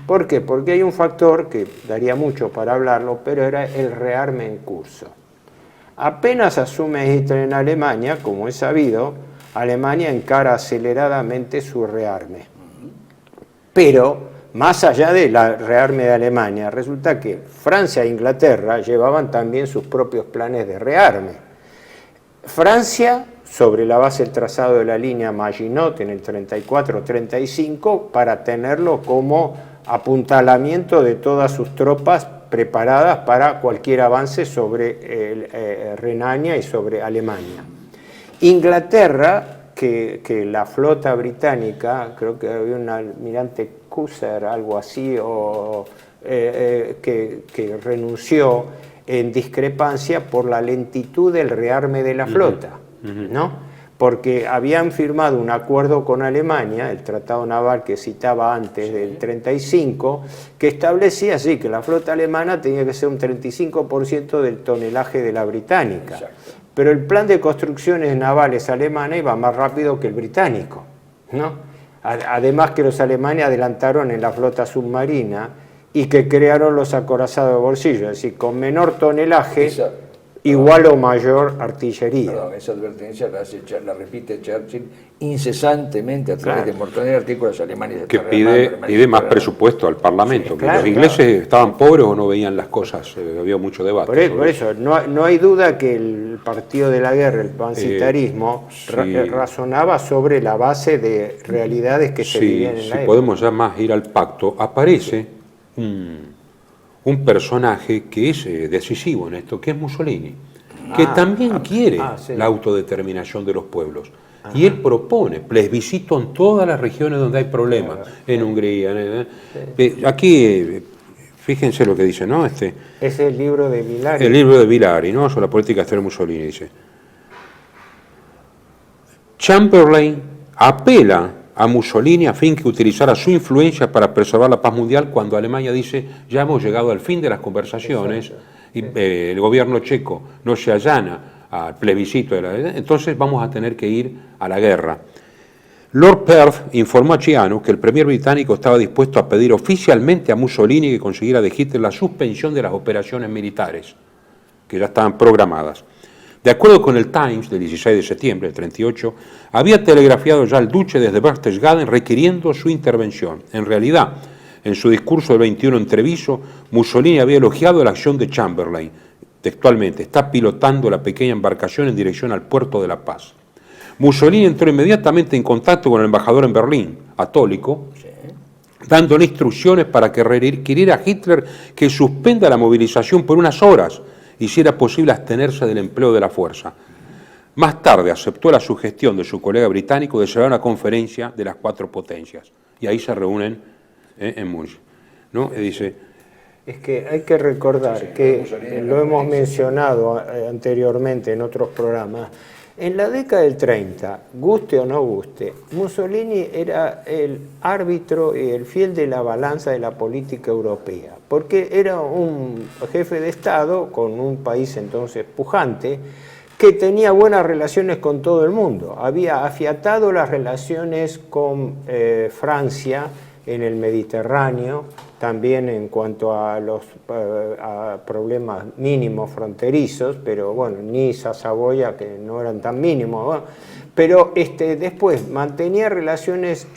¿Por qué? Porque hay un factor que daría mucho para hablarlo, pero era el rearme en curso. Apenas asume Hitler en Alemania, como es sabido, Alemania encara aceleradamente su rearme. Pero, más allá del rearme de Alemania, resulta que Francia e Inglaterra llevaban también sus propios planes de rearme. Francia, sobre la base del trazado de la línea Maginot en el 34-35, para tenerlo como apuntalamiento de todas sus tropas preparadas para cualquier avance sobre Renania y sobre Alemania. Inglaterra, que la flota británica, creo que había un almirante Custer, algo así, que renunció en discrepancia por la lentitud del rearme de la flota, ¿no? Porque habían firmado un acuerdo con Alemania, el tratado naval que citaba antes del 35, que establecía así que la flota alemana tenía que ser un 35% del tonelaje de la británica. Exacto. Pero el plan de construcciones navales alemana iba más rápido que el británico, ¿no? Además que los alemanes adelantaron en la flota submarina y que crearon los acorazados de bolsillo, es decir, con menor tonelaje, igual o mayor artillería. Perdón, esa advertencia la repite Churchill incesantemente a través de montones de artículos alemanes. Que pide más presupuesto al Parlamento. Sí, claro, los ingleses estaban pobres o no veían las cosas, había mucho debate. Por eso no hay duda que el partido de la guerra, el pansitarismo, razonaba sobre la base de realidades que se vivían en la época. Si podemos ya más ir al pacto, aparece un personaje que es decisivo en esto, que es Mussolini, que también quiere la autodeterminación de los pueblos. Y él propone plebiscito en todas las regiones donde hay problemas, en Hungría. Aquí, fíjense lo que dice, ¿no? Es el libro de Villari. El libro de Villari, ¿no? Sobre la política exterior de Mussolini, dice. Chamberlain apela a Mussolini a fin que utilizara su influencia para preservar la paz mundial cuando Alemania dice ya hemos llegado al fin de las conversaciones y el gobierno checo no se allana al plebiscito, entonces vamos a tener que ir a la guerra. Lord Perth informó a Chiano que el premier británico estaba dispuesto a pedir oficialmente a Mussolini que consiguiera de Hitler la suspensión de las operaciones militares que ya estaban programadas. De acuerdo con el Times del 16 de septiembre del 38, había telegrafiado ya al duque desde Berchtesgaden requiriendo su intervención. En realidad, en su discurso del 21 en Treviso, Mussolini había elogiado la acción de Chamberlain. Textualmente, está pilotando la pequeña embarcación en dirección al puerto de La Paz. Mussolini entró inmediatamente en contacto con el embajador en Berlín, Atólico, dándole instrucciones para que requiriera a Hitler que suspenda la movilización por unas horas y si era posible abstenerse del empleo de la fuerza. Más tarde aceptó la sugestión de su colega británico de celebrar una conferencia de las 4 potencias. Y ahí se reúnen en Múnich, ¿no? Y dice, es que hay que recordar que lo hemos mencionado anteriormente en otros programas. En la década del 30, guste o no guste, Mussolini era el árbitro y el fiel de la balanza de la política europea. porque era un jefe de Estado con un país entonces pujante, que tenía buenas relaciones con todo el mundo. Había afiatado las relaciones con Francia en el Mediterráneo, también en cuanto a los problemas mínimos fronterizos, pero bueno, Niza, Saboya, que no eran tan mínimos, bueno, pero después mantenía relaciones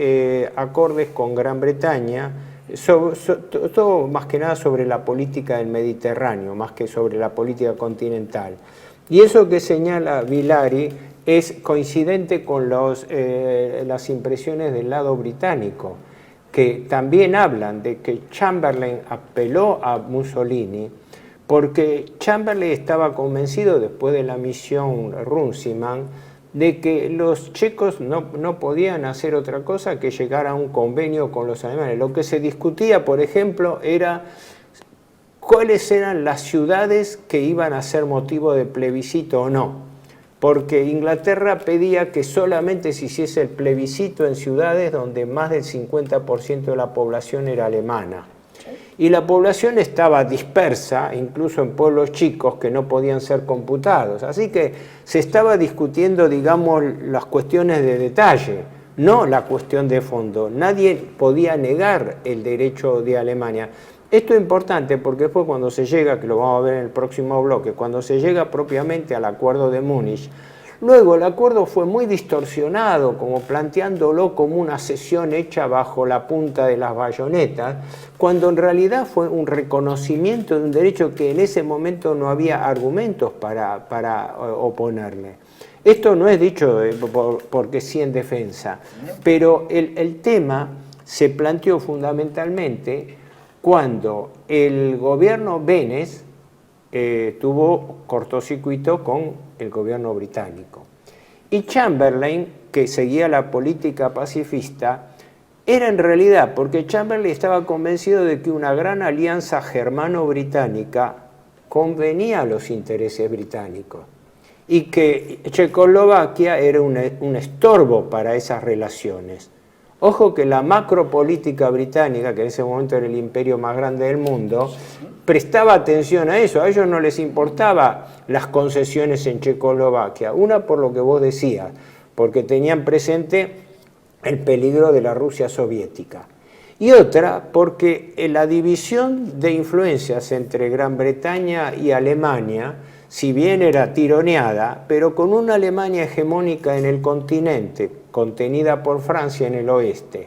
acordes con Gran Bretaña, todo más que nada sobre la política del Mediterráneo, más que sobre la política continental. Y eso que señala Villari es coincidente con las impresiones del lado británico, que también hablan de que Chamberlain apeló a Mussolini porque Chamberlain estaba convencido, después de la misión Runciman, de que los checos no podían hacer otra cosa que llegar a un convenio con los alemanes. Lo que se discutía, por ejemplo, era cuáles eran las ciudades que iban a ser motivo de plebiscito o no, porque Inglaterra pedía que solamente se hiciese el plebiscito en ciudades donde más del 50% de la población era alemana. Y la población estaba dispersa, incluso en pueblos chicos que no podían ser computados. Así que se estaba discutiendo, digamos, las cuestiones de detalle, no la cuestión de fondo. Nadie podía negar el derecho de Alemania. Esto es importante porque después cuando se llega, que lo vamos a ver en el próximo bloque, cuando se llega propiamente al Acuerdo de Múnich, luego el acuerdo fue muy distorsionado, como planteándolo como una cesión hecha bajo la punta de las bayonetas, cuando en realidad fue un reconocimiento de un derecho que en ese momento no había argumentos para oponerle. Esto no es dicho porque sí en defensa, pero el tema se planteó fundamentalmente cuando el gobierno Benes tuvo cortocircuito con el gobierno británico. Y Chamberlain, que seguía la política pacifista, era en realidad porque Chamberlain estaba convencido de que una gran alianza germano-británica convenía a los intereses británicos y que Checoslovaquia era un estorbo para esas relaciones. Ojo que la macropolítica británica, que en ese momento era el imperio más grande del mundo, prestaba atención a eso. A ellos no les importaba las concesiones en Checoslovaquia. Una, por lo que vos decías, porque tenían presente el peligro de la Rusia soviética. Y otra, porque la división de influencias entre Gran Bretaña y Alemania, si bien era tironeada, pero con una Alemania hegemónica en el continente, contenida por Francia en el oeste,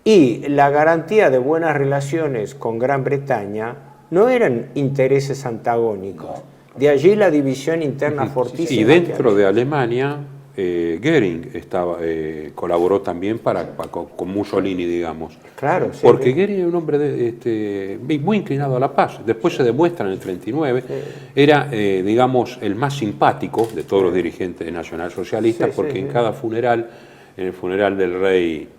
y la garantía de buenas relaciones con Gran Bretaña, no eran intereses antagónicos. De allí la división interna fortísima. Y dentro de Alemania, Goering colaboró también con Mussolini, digamos. Claro, sí, porque sí. Goering era un hombre muy inclinado a la paz. Después se demuestra en el 39, era, digamos, el más simpático de todos los dirigentes nacionalsocialistas, porque en cada funeral, en el funeral del rey,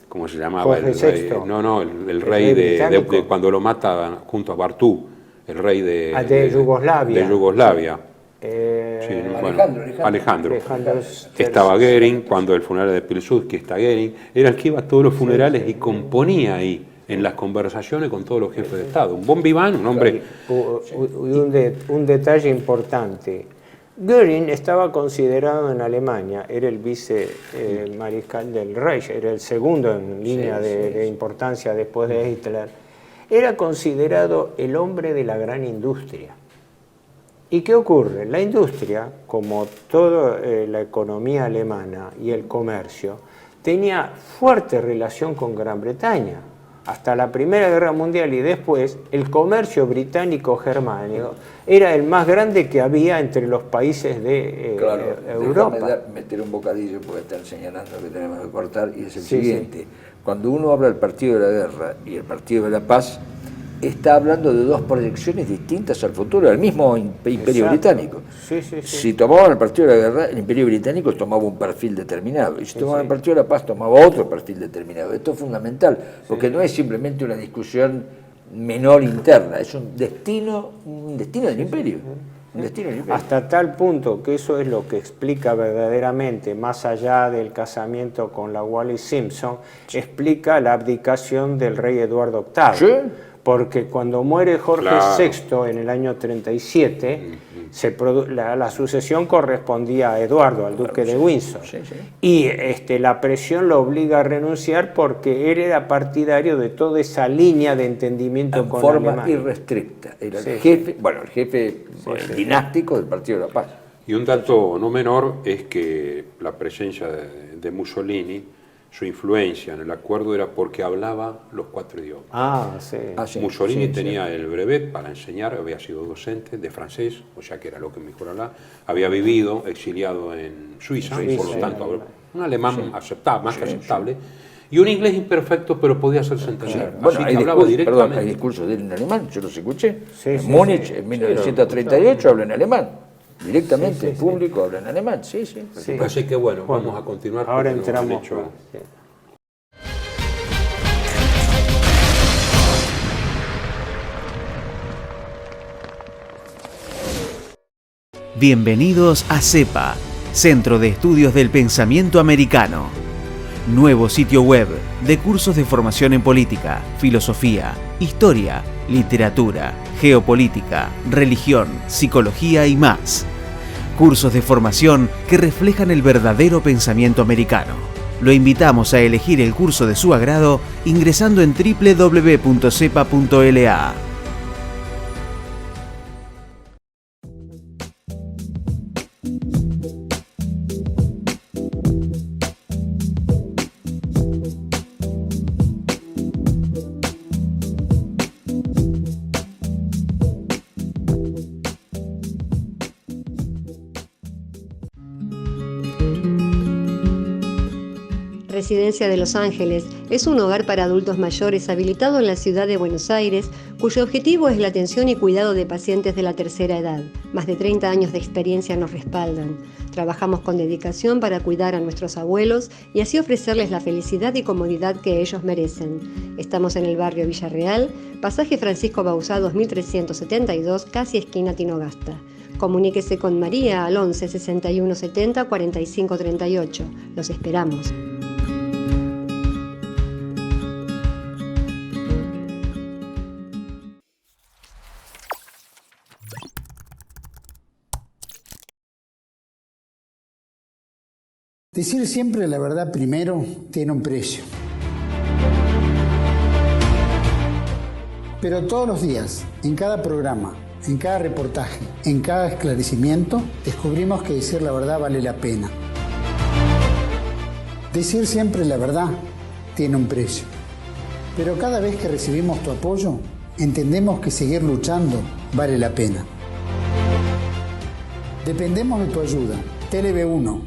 ¿cómo se llamaba? El rey de cuando lo mata junto a Bartú, el rey de Yugoslavia. De Yugoslavia. Alejandro. Estaba Goering, cuando el funeral de Pilsudski está Goering, era el que iba a todos los funerales y componía ahí, en las conversaciones con todos los jefes de Estado. Un bon vivant, un hombre... Un detalle importante. Goering estaba considerado en Alemania, era el vice mariscal del Reich, era el segundo en línea de importancia después de Hitler. Era considerado el hombre de la gran industria. ¿Y qué ocurre? La industria, como toda la economía alemana y el comercio, tenía fuerte relación con Gran Bretaña. Hasta la Primera Guerra Mundial y después, el comercio británico-germánico era el más grande que había entre los países de Europa. Déjame meter un bocadillo porque están señalando que tenemos que cortar, y es el siguiente. Sí. Cuando uno habla del Partido de la Guerra y el Partido de la Paz, está hablando de dos proyecciones distintas al futuro del mismo imperio británico. Si tomaban el Partido de la Guerra, el imperio británico tomaba un perfil determinado, y si tomaban el Partido de la Paz, tomaba otro perfil determinado. Esto es fundamental, porque no es simplemente una discusión menor interna, es un destino del imperio. Hasta tal punto que eso es lo que explica verdaderamente, más allá del casamiento con la Wallis Simpson, explica la abdicación del rey Eduardo VIII. porque cuando muere Jorge Claro. VI en el año 37, la sucesión correspondía a Eduardo, al duque de Windsor. Sí, sí. Y la presión lo obliga a renunciar porque él era partidario de toda esa línea de entendimiento En con forma Alemania. irrestricta. Era Sí, el jefe, bueno, el jefe dinástico del Partido de la Paz. Y un dato no menor es que la presencia de Mussolini, su influencia en el acuerdo era porque hablaba los 4 idiomas. Ah, sí. Ah, sí. Mussolini sí, tenía el brevet para enseñar, había sido docente de francés, o sea que era lo que mejor hablaba, había vivido exiliado en Suiza, por lo tanto, alemán. un alemán aceptable, más que aceptable, y un inglés imperfecto, pero podía hacerse entender. Bueno, Así hay, que hablaba perdón, directamente. hay discursos de él en alemán, yo los escuché. Sí, en sí, Múnich, sí. en 1938, habla en alemán. Directamente, Sí, sí, en público, habla en alemán. Sí, sí. Sí. Así que bueno, vamos a continuar. Ahora porque nos han entramos. hecho- Sí. Bienvenidos a CEPA, Centro de Estudios del Pensamiento Americano. Nuevo sitio web de cursos de formación en política, filosofía, historia, literatura, geopolítica, religión, psicología y más. Cursos de formación que reflejan el verdadero pensamiento americano. Lo invitamos a elegir el curso de su agrado ingresando en www.cepa.la. Residencia de Los Ángeles es un hogar para adultos mayores habilitado en la ciudad de Buenos Aires, cuyo objetivo es la atención y cuidado de pacientes de la tercera edad. Más de 30 años de experiencia nos respaldan. Trabajamos con dedicación para cuidar a nuestros abuelos y así ofrecerles la felicidad y comodidad que ellos merecen. Estamos en el barrio Villarreal, pasaje Francisco Bauzá 2372, casi esquina Tinogasta. Comuníquese con María al 11 61 70 45 38. Los esperamos. Decir siempre la verdad primero tiene un precio. Pero todos los días, en cada programa, en cada reportaje, en cada esclarecimiento, descubrimos que decir la verdad vale la pena. Decir siempre la verdad tiene un precio. Pero cada vez que recibimos tu apoyo, entendemos que seguir luchando vale la pena. Dependemos de tu ayuda. TLB1.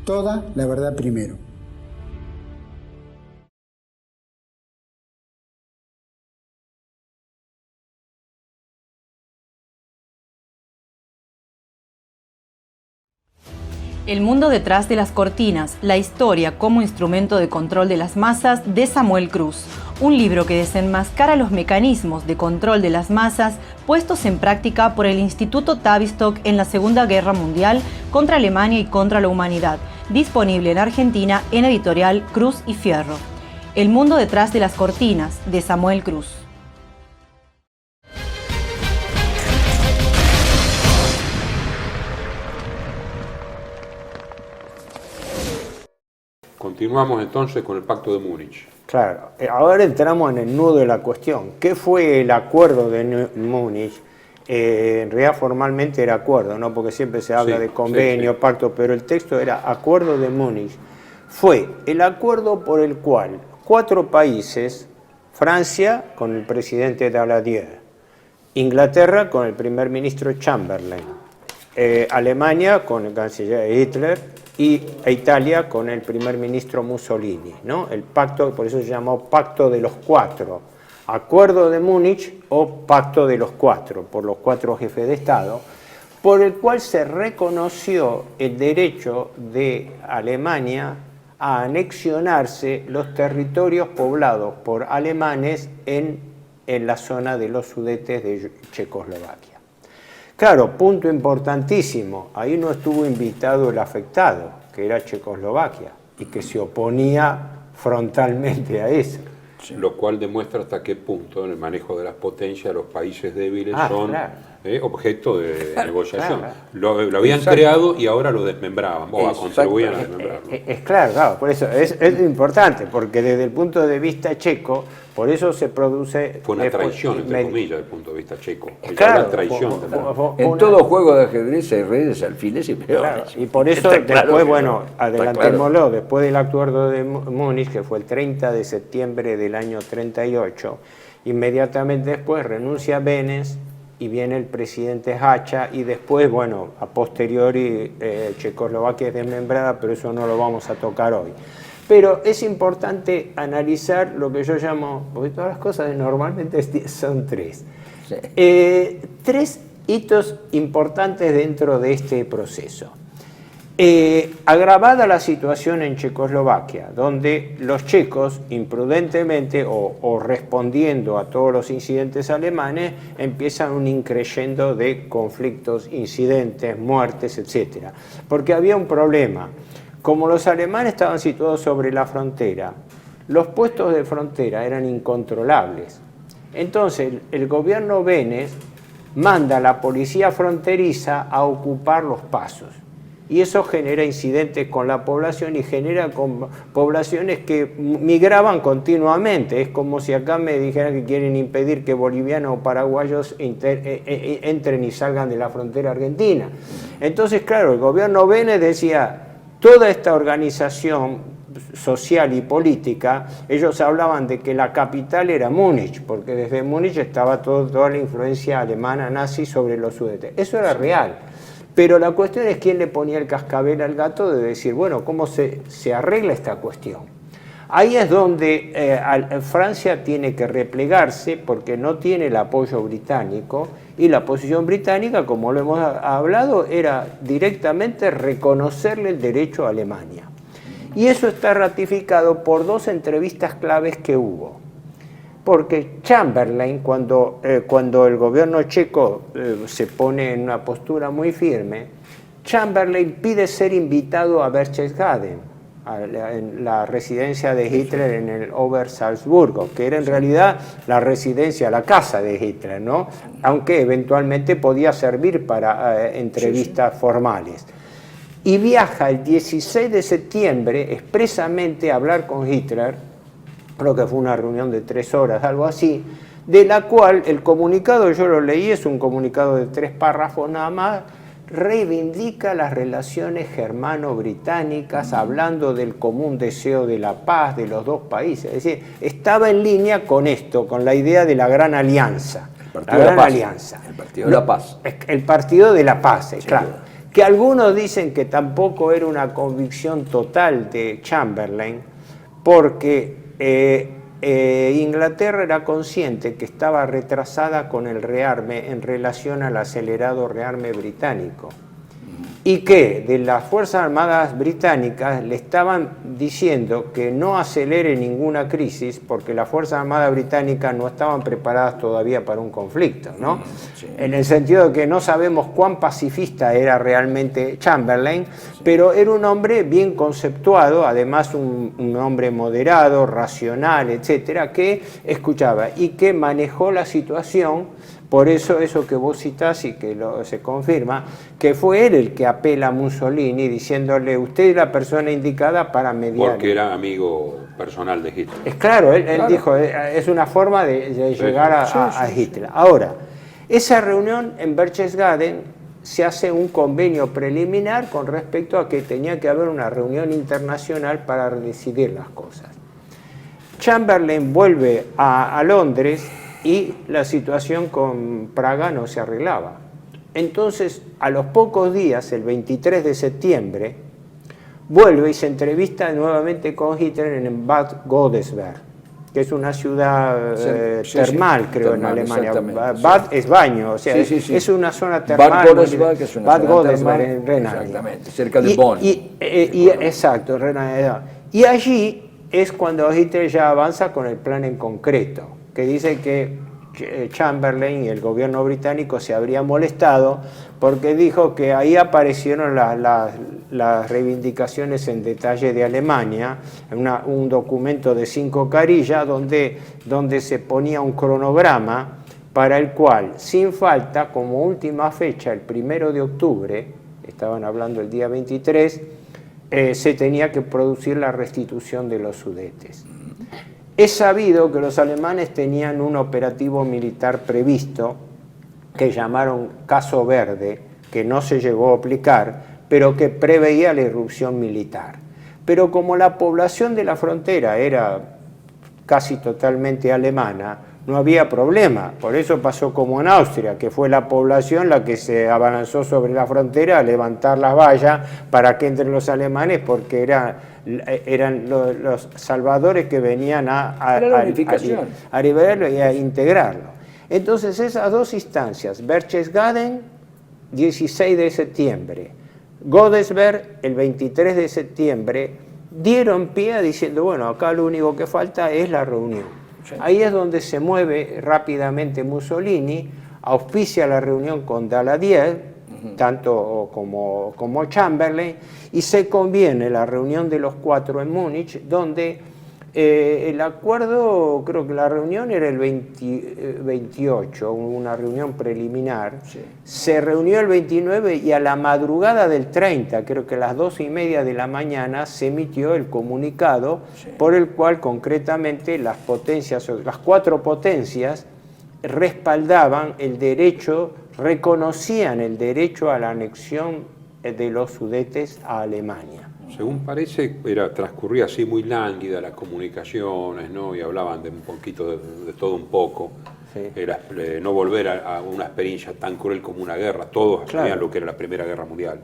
Toda la verdad primero. El mundo detrás de las cortinas, la historia como instrumento de control de las masas de Samuel Cruz. Un libro que desenmascara los mecanismos de control de las masas puestos en práctica por el Instituto Tavistock en la Segunda Guerra Mundial contra Alemania y contra la humanidad. Disponible en Argentina en editorial Cruz y Fierro. El mundo detrás de las cortinas de Samuel Cruz. Continuamos entonces con el Pacto de Múnich. Claro, ahora entramos en el nudo de la cuestión. ¿Qué fue el acuerdo de Múnich? En realidad formalmente era acuerdo, ¿no? Porque siempre se habla Sí, de convenio, sí, sí. pacto, pero el texto era Acuerdo de Múnich. Fue el acuerdo por el cual 4 países, Francia con el presidente Daladier, Inglaterra con el primer ministro Chamberlain, Alemania con el canciller Hitler e Italia con el primer ministro Mussolini, ¿no? El pacto, por eso se llamó Pacto de los 4. Acuerdo de Múnich o Pacto de los 4, por los 4 jefes de Estado, por el cual se reconoció el derecho de Alemania a anexionarse los territorios poblados por alemanes en la zona de los Sudetes de Checoslovaquia. Claro, punto importantísimo, ahí no estuvo invitado el afectado, que era Checoslovaquia, y que se oponía frontalmente a eso. Sí. Lo cual demuestra hasta qué punto en el manejo de las potencias los países débiles son objeto de negociación. Lo habían creado y ahora lo desmembraban, contribuían a desmembrarlo. Es claro, por eso es importante, porque desde el punto de vista checo, por eso se produce... Fue una traición, entre comillas, desde el punto de vista checo. Claro, traición. En todo juego de ajedrez hay reyes, alfiles y peones. Claro, y por eso después, adelantémoslo, después del acuerdo de Múnich, que fue el 30 de septiembre del año 38, inmediatamente después renuncia Beneš y viene el presidente Hacha, y después, a posteriori Checoslovaquia es desmembrada, pero eso no lo vamos a tocar hoy. Pero es importante analizar lo que yo llamo, porque todas las cosas normalmente son tres. Sí. Tres hitos importantes dentro de este proceso. Agravada la situación en Checoslovaquia, donde los checos imprudentemente o respondiendo a todos los incidentes alemanes empiezan un increyendo de conflictos, incidentes, muertes, etc. Porque había un problema. Como los alemanes estaban situados sobre la frontera, los puestos de frontera eran incontrolables. Entonces el gobierno Beneš manda a la policía fronteriza a ocupar los pasos. Y eso genera incidentes con la población y genera con poblaciones que migraban continuamente. Es como si acá me dijeran que quieren impedir que bolivianos o paraguayos entren y salgan de la frontera argentina. Entonces, claro, el gobierno Beneš decía, toda esta organización social y política, ellos hablaban de que la capital era Múnich, porque desde Múnich estaba toda la influencia alemana nazi sobre los sudetes. Eso era real. Pero la cuestión es quién le ponía el cascabel al gato de decir, ¿cómo se arregla esta cuestión? Ahí es donde Francia tiene que replegarse porque no tiene el apoyo británico, y la posición británica, como lo hemos hablado, era directamente reconocerle el derecho a Alemania. Y eso está ratificado por dos entrevistas claves que hubo. Porque Chamberlain, cuando el gobierno checo se pone en una postura muy firme, Chamberlain pide ser invitado a Berchtesgaden, en la residencia de Hitler en el Obersalzburgo, que era en realidad la residencia, la casa de Hitler, ¿no? Aunque eventualmente podía servir para entrevistas formales. Y viaja el 16 de septiembre expresamente a hablar con Hitler. Creo que fue una reunión de 3 horas, algo así, de la cual el comunicado, yo lo leí, es un comunicado de 3 párrafos nada más, reivindica las relaciones germano-británicas, hablando del común deseo de la paz de los dos países. Es decir, estaba en línea con esto, con la idea de la gran alianza. El Partido de la Paz. El Partido de la Paz, claro. Que algunos dicen que tampoco era una convicción total de Chamberlain, porque Inglaterra era consciente que estaba retrasada con el rearme en relación al acelerado rearme británico, y que de las Fuerzas Armadas británicas le estaban diciendo que no acelere ninguna crisis porque las Fuerzas Armadas británicas no estaban preparadas todavía para un conflicto, ¿no? Sí. En el sentido de que no sabemos cuán pacifista era realmente Chamberlain, pero era un hombre bien conceptuado, además un hombre moderado, racional, etcétera, que escuchaba y que manejó la situación. Por eso que vos citás y que se confirma, que fue él el que apela a Mussolini diciéndole, usted es la persona indicada para mediar. Porque era amigo personal de Hitler. Es claro, él dijo, es una forma de llegar a Hitler. Ahora, esa reunión en Berchtesgaden se hace un convenio preliminar con respecto a que tenía que haber una reunión internacional para decidir las cosas. Chamberlain vuelve a Londres y la situación con Praga no se arreglaba. Entonces, a los pocos días, el 23 de septiembre, vuelve y se entrevista nuevamente con Hitler en Bad Godesberg, que es una ciudad termal, creo, termal, en Alemania. Bad es baño, o sea, es una zona termal. Bad Godesberg, que es una Bad zona Godesberg, termal, en Renania. Exactamente, cerca de Bonn. Exacto, Renania. Y allí es cuando Hitler ya avanza con el plan en concreto, que dice que Chamberlain y el gobierno británico se habría molestado porque dijo que ahí aparecieron las reivindicaciones en detalle de Alemania, un documento de 5 carillas donde se ponía un cronograma para el cual, sin falta, como última fecha, el 1 de octubre, estaban hablando el día 23, se tenía que producir la restitución de los Sudetes. Es sabido que los alemanes tenían un operativo militar previsto que llamaron Caso Verde, que no se llegó a aplicar, pero que preveía la irrupción militar. Pero como la población de la frontera era casi totalmente alemana, no había problema. Por eso pasó como en Austria, que fue la población la que se abalanzó sobre la frontera a levantar las vallas para que entren los alemanes, porque eran los salvadores que venían a liberarlo y a integrarlo. Entonces esas dos instancias, Berchtesgaden, 16 de septiembre, Godesberg, el 23 de septiembre, dieron pie diciendo, bueno, acá lo único que falta es la reunión. Sí. Ahí es donde se mueve rápidamente Mussolini, auspicia la reunión con Daladier, tanto como Chamberlain, y se conviene la reunión de los 4 en Múnich, donde el acuerdo, creo que la reunión era el 28, una reunión preliminar, sí. Se reunió el 29 y a la madrugada del 30, creo que a las 12:30 de la mañana, se emitió el comunicado, sí. Por el cual concretamente las 4 potencias respaldaban el derecho, reconocían el derecho a la anexión de los Sudetes a Alemania. Según parece, transcurría así muy lánguida las comunicaciones, ¿no? Y hablaban de un poquito de todo un poco. Sí. Era no volver a una experiencia tan cruel como una guerra. Todos sabían lo que era la Primera Guerra Mundial.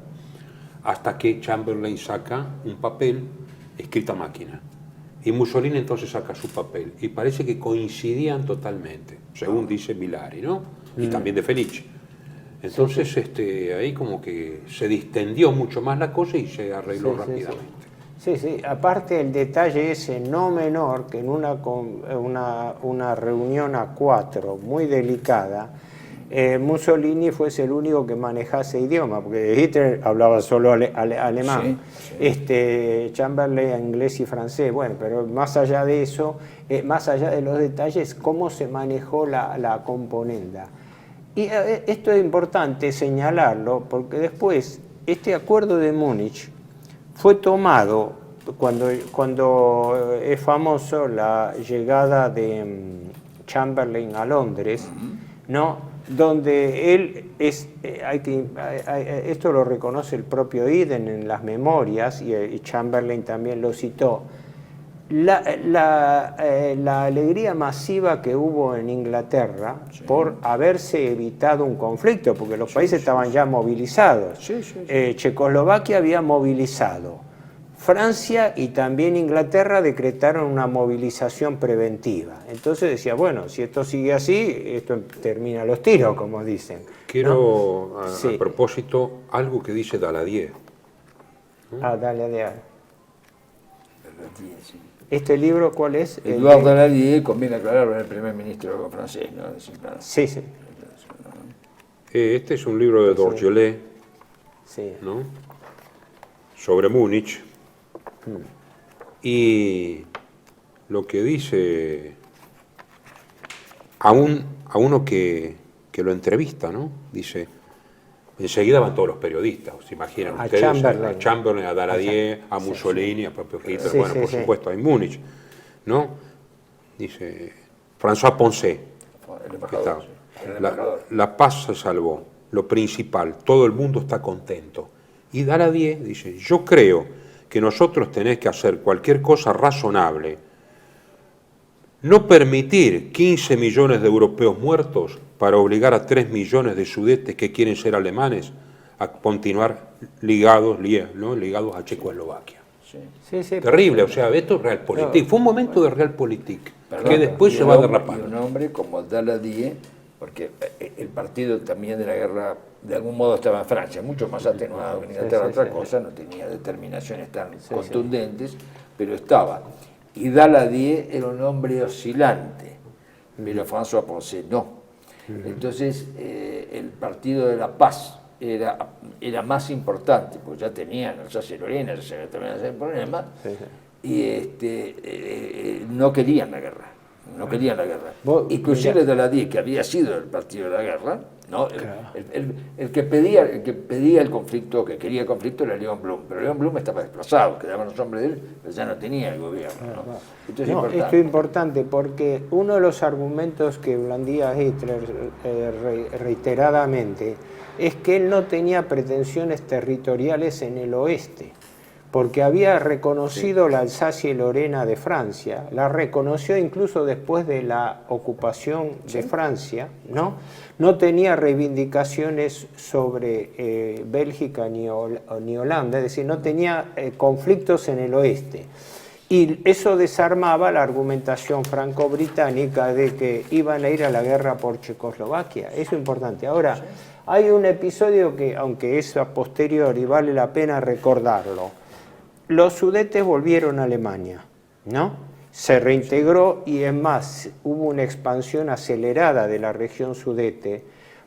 Hasta que Chamberlain saca un papel escrito a máquina. Y Mussolini entonces saca su papel. Y parece que coincidían totalmente, según dice Milari, ¿no? Y también de Felice. Entonces ahí como que se distendió mucho más la cosa y se arregló rápidamente. Sí, aparte el detalle ese no menor, que en una reunión a 4 muy delicada, Mussolini fuese el único que manejase idioma, porque Hitler hablaba solo alemán, Chamberlain inglés y francés, bueno, pero más allá de eso, más allá de los detalles, cómo se manejó la componenda. Y esto es importante señalarlo porque después este acuerdo de Múnich fue tomado cuando es famoso la llegada de Chamberlain a Londres, ¿no? Donde él esto lo reconoce el propio Eden en las memorias y Chamberlain también lo citó. La alegría masiva que hubo en Inglaterra por haberse evitado un conflicto, porque los países estaban ya movilizados. Checoslovaquia había movilizado. Francia y también Inglaterra decretaron una movilización preventiva. Entonces decía, bueno, si esto sigue así, esto termina los tiros, como dicen. Quiero, ¿no? a propósito, algo que dice Daladier. ¿No? Daladier. ¿Este libro cuál es? Edouard Daladier, conviene aclararlo, en el primer ministro francés, ¿no? Sí. Este es un libro de Dorgelet, ¿no? Sobre Múnich. Y lo que dice a uno que lo entrevista, ¿no? Dice, enseguida van todos los periodistas, ¿se imaginan ustedes? A Chamberlain, a Daladier, a Mussolini, a propio Hitler, por supuesto, en Múnich, ¿no? Dice, François Poncet, la paz se salvó, lo principal, todo el mundo está contento. Y Daladier dice, yo creo que nosotros tenés que hacer cualquier cosa razonable, no permitir 15 millones de europeos muertos para obligar a 3 millones de sudetes que quieren ser alemanes a continuar ligados a Checoslovaquia. Terrible, o sea, esto es Realpolitik. Fue un momento de Realpolitik que después se va derrapando. Un hombre como Daladier, porque el partido también de la guerra de algún modo estaba en Francia, mucho más atenuado que en Inglaterra, otra cosa, no tenía determinaciones tan contundentes, pero estaba. Y Daladier era un hombre oscilante, pero François Poncet no. Entonces, el Partido de la Paz era más importante, porque ya tenían Alsacia-Lorena, ya se había terminado ese problema, y no querían la guerra. No querían la guerra. Inclusive Daladier, que había sido del partido de la guerra, ¿no? El que pedía el conflicto, que quería el conflicto, era Leon Blum, pero Leon Blum estaba desplazado, quedaban los hombres de él, pero ya no tenía el gobierno, ¿no? Entonces, esto es importante porque uno de los argumentos que blandía Hitler reiteradamente es que él no tenía pretensiones territoriales en el oeste, porque había reconocido la Alsacia y Lorena de Francia, la reconoció incluso después de la ocupación de Francia, ¿no? No tenía reivindicaciones sobre Bélgica ni Holanda, es decir, no tenía conflictos en el oeste. Y eso desarmaba la argumentación franco-británica de que iban a ir a la guerra por Checoslovaquia. Eso es importante. Ahora, hay un episodio que, aunque es a posteriori, vale la pena recordarlo. Los Sudetes volvieron a Alemania, ¿no? Se reintegró y es más, hubo una expansión acelerada de la región Sudete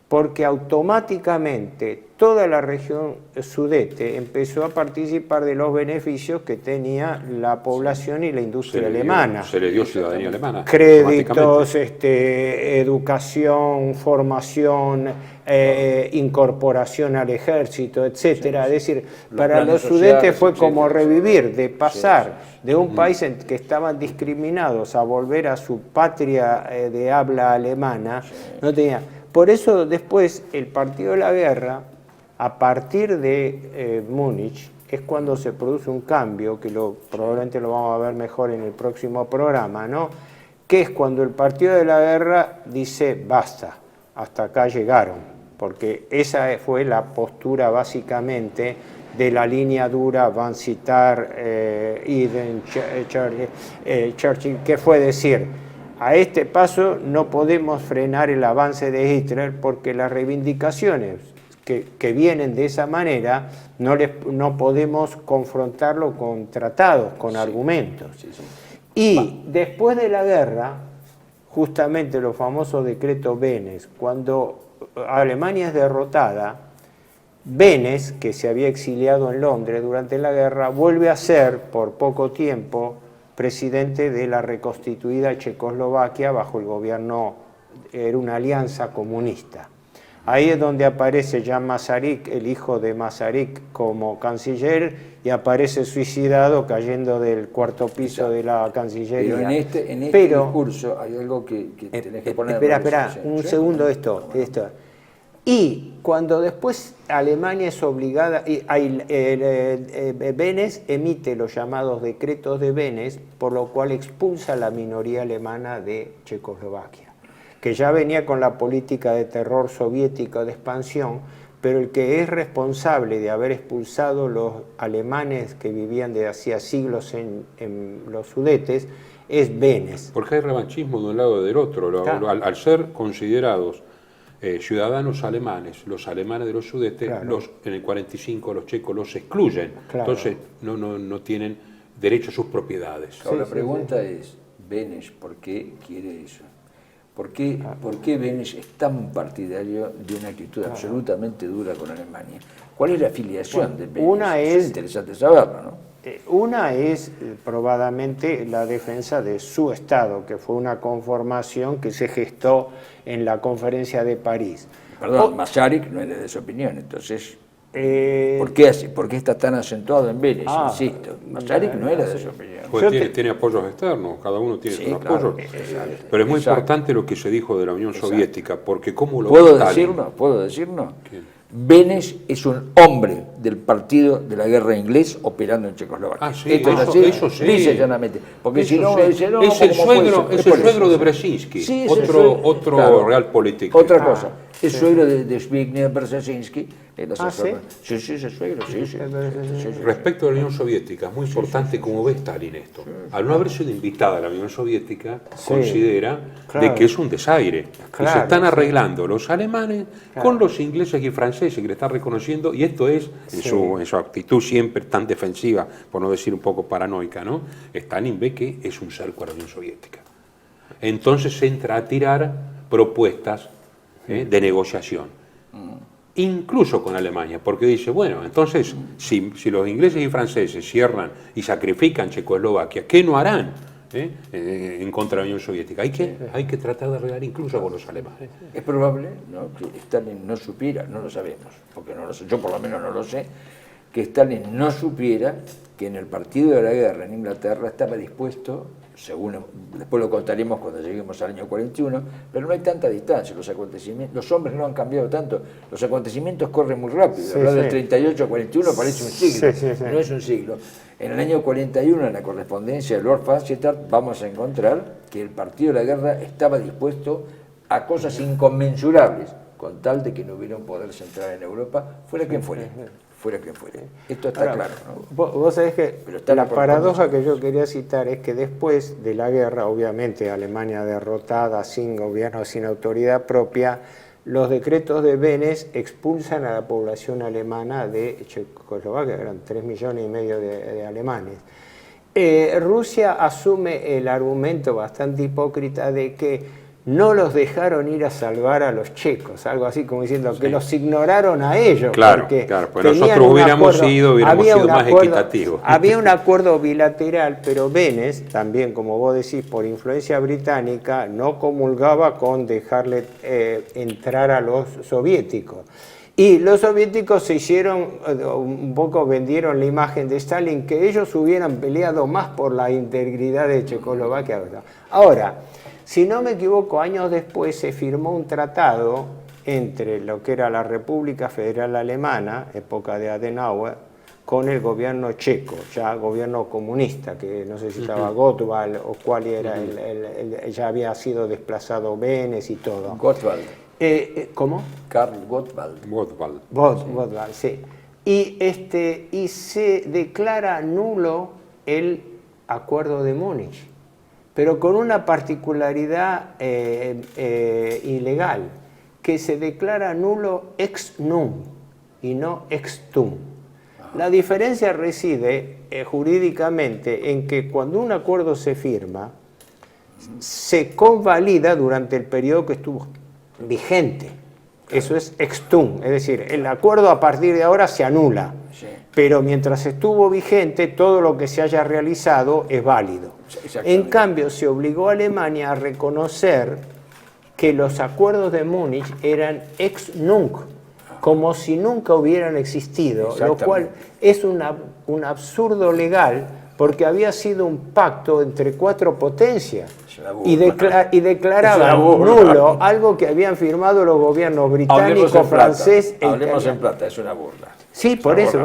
porque automáticamente toda la región Sudete empezó a participar de los beneficios que tenía la población y la industria alemana. Se le dio ciudadanía alemana. Créditos, educación, formación, incorporación al ejército, etcétera. Es decir, para los Sudetes fue como revivir, de pasar de un país en que estaban discriminados a volver a su patria de habla alemana. No tenía. Por eso después el partido de la guerra, a partir de Múnich, es cuando se produce un cambio, que probablemente lo vamos a ver mejor en el próximo programa, ¿no? Que es cuando el partido de la guerra dice basta, hasta acá llegaron, porque esa fue la postura básicamente de la línea dura Van Citar, Eden, Churchill, que fue decir, a este paso no podemos frenar el avance de Hitler porque las reivindicaciones que vienen de esa manera no podemos confrontarlo con tratados, con argumentos. Y después de la guerra, justamente los famosos decretos Beneš, cuando Alemania es derrotada, Beneš, que se había exiliado en Londres durante la guerra, vuelve a ser por poco tiempo presidente de la reconstituida Checoslovaquia bajo el gobierno, era una alianza comunista. Ahí es donde aparece Jan Masaryk, el hijo de Masaryk, como canciller, y aparece suicidado cayendo del cuarto piso de la Cancillería. Pero en este discurso hay algo que tenés que poner... Espera, un segundo esto. Y cuando después Alemania es obligada, Beneš emite los llamados decretos de Beneš, por lo cual expulsa a la minoría alemana de Checoslovaquia, que ya venía con la política de terror soviética de expansión, pero el que es responsable de haber expulsado los alemanes que vivían desde hacía siglos en los Sudetes es Beneš. Porque hay revanchismo de un lado y del otro, Claro. al ser considerados ciudadanos alemanes, los alemanes de los Sudetes, Claro. En el 45 los checos los excluyen, Claro. entonces no tienen derecho a sus propiedades. Ahora, la pregunta es, Beneš, ¿por qué quiere eso? ¿Por qué Beneš es tan partidario de una actitud absolutamente dura con Alemania? ¿Cuál es la afiliación de Beneš? Una es interesante saberlo, ¿no? Una es probadamente la defensa de su Estado, que fue una conformación que se gestó en la Conferencia de París. Perdón, Masaryk no era de esa opinión, entonces... ¿Por qué así? ¿Por qué está tan acentuado en Beneš? Insisto, Masaryk no era de esa opinión. Pues tiene apoyos externos, cada uno tiene sus apoyos. Pero es muy importante lo que se dijo de la Unión Soviética, porque ¿cómo lo ¿Puedo Stalin? decirlo? ¿Quién? Beneš es un hombre del partido de la guerra inglés operando en Checoslovaquia. Ah, sí, Esto es así, eso sí. dice llanamente. Porque si no, sí. dice, no, es el ¿cómo puede ser? suegro, Es por eso. de Brzezinski, Sí, es el otro suegro, claro. real político. Otra cosa, el suegro de Zbigniew Brzezinski. ¿sí? Sí, es el suegro, sí. Respecto a la Unión Soviética, es muy importante cómo ve Stalin esto. Al no haber sido invitada a la Unión Soviética, considera de que es un desaire. Y se están arreglando los alemanes con los ingleses y franceses que le están reconociendo, y esto es, en su actitud siempre tan defensiva, por no decir un poco paranoica, ¿no? Stalin ve que es un cerco a la Unión Soviética. entonces entra a tirar propuestas de negociación. Incluso con Alemania, porque dice, bueno, entonces, si los ingleses y franceses cierran y sacrifican Checoslovaquia, ¿qué no harán en contra de la Unión Soviética? Hay que tratar de arreglar incluso con los alemanes. Es probable, ¿no?, que Stalin no supiera, no lo sabemos, porque no lo sé, yo por lo menos no lo sé, que Stalin no supiera que en el partido de la guerra en Inglaterra estaba dispuesto, según después lo contaremos cuando lleguemos al año 41, pero no hay tanta distancia, los acontecimientos, los hombres no han cambiado tanto, los acontecimientos corren muy rápido, Sí, hablar sí. del 38 a 41 parece un siglo, Sí, sí. no es un siglo. En el año 41, en la correspondencia de Lord Falstaff, vamos a encontrar que el partido de la guerra estaba dispuesto a cosas inconmensurables, con tal de que no hubiera un poder central en Europa, fuera quien fuera. Fuera quien fuera. Esto está Ahora, claro, ¿no? Vos sabés que Pero está la por paradoja ponerse. que yo quería citar es que después de la guerra, obviamente Alemania derrotada, sin gobierno, sin autoridad propia, los decretos de Beneš expulsan a la población alemana de Checoslovaquia, eran 3,5 millones de alemanes. Rusia asume el argumento bastante hipócrita de que no los dejaron ir a salvar a los checos, algo así como diciendo que los ignoraron a ellos. Claro, porque claro, pues tenían nosotros un hubiéramos acuerdo, sido más equitativos. Había un acuerdo bilateral, pero Beneš, también como vos decís, por influencia británica, no comulgaba con dejarle entrar a los soviéticos. Y los soviéticos se hicieron, un poco vendieron la imagen de Stalin, que ellos hubieran peleado más por la integridad de Checoslovaquia. Ahora, si no me equivoco, años después se firmó un tratado entre lo que era la República Federal Alemana, época de Adenauer, con el gobierno checo, ya gobierno comunista, que no sé si estaba Gottwald o cuál era, ya había sido desplazado Beneš y todo. Gottwald. ¿Cómo? Karl Gottwald. Gottwald, sí. Y se declara nulo el Acuerdo de Múnich, pero con una particularidad ilegal, que se declara nulo ex nunc y no ex tunc. La diferencia reside jurídicamente en que cuando un acuerdo se firma, se convalida durante el periodo que estuvo vigente. Eso es ex tunc, es decir, el acuerdo a partir de ahora se anula. Sí. Pero mientras estuvo vigente, todo lo que se haya realizado es válido. En cambio, se obligó a Alemania a reconocer que los acuerdos de Múnich eran ex nunc, como si nunca hubieran existido, lo cual es un absurdo legal, porque había sido un pacto entre 4 potencias y declaraba nulo algo que habían firmado los gobiernos británico, francés e Hablemos en italiano. plata, es una burla. Sí, por eso,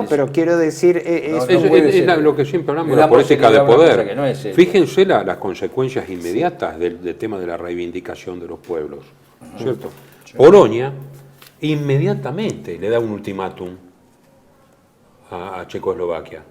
pero quiero decir... Es lo que siempre hablamos de la política de poder. Fíjense las consecuencias inmediatas del tema de la reivindicación de los pueblos, ¿cierto? Polonia inmediatamente le da un ultimátum a Checoslovaquia.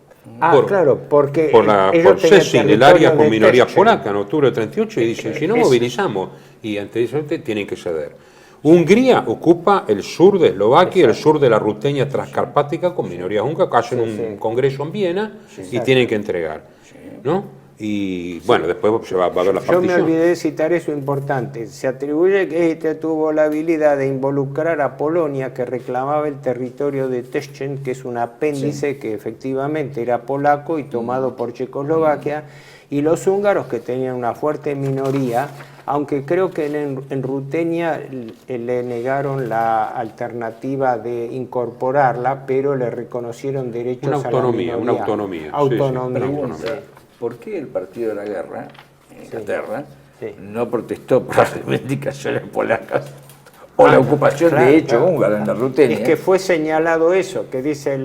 Claro, porque por cese del área con minoría polaca en octubre de 38 y dicen, si no movilizamos, y ante eso tienen que ceder. Hungría ocupa el sur de Eslovaquia y el sur de la Rutenia transcarpática con minorías húngaras, que hacen un congreso en Viena y tienen que entregar, ¿no? Y bueno, después se va a ver la partición. Yo me olvidé de citar eso importante. Se atribuye que este tuvo la habilidad de involucrar a Polonia, que reclamaba el territorio de Teschen, que es un apéndice que efectivamente era polaco y tomado por Checoslovaquia, y los húngaros, que tenían una fuerte minoría, aunque creo que en Rutenia le negaron la alternativa de incorporarla, pero le reconocieron derechos a la minoría. Una autonomía. ¿Por qué el partido de la guerra, en Inglaterra, no protestó por las reivindicaciones polacas o la ocupación de hecho húngara en la Rutenia? Es que fue señalado eso, que dice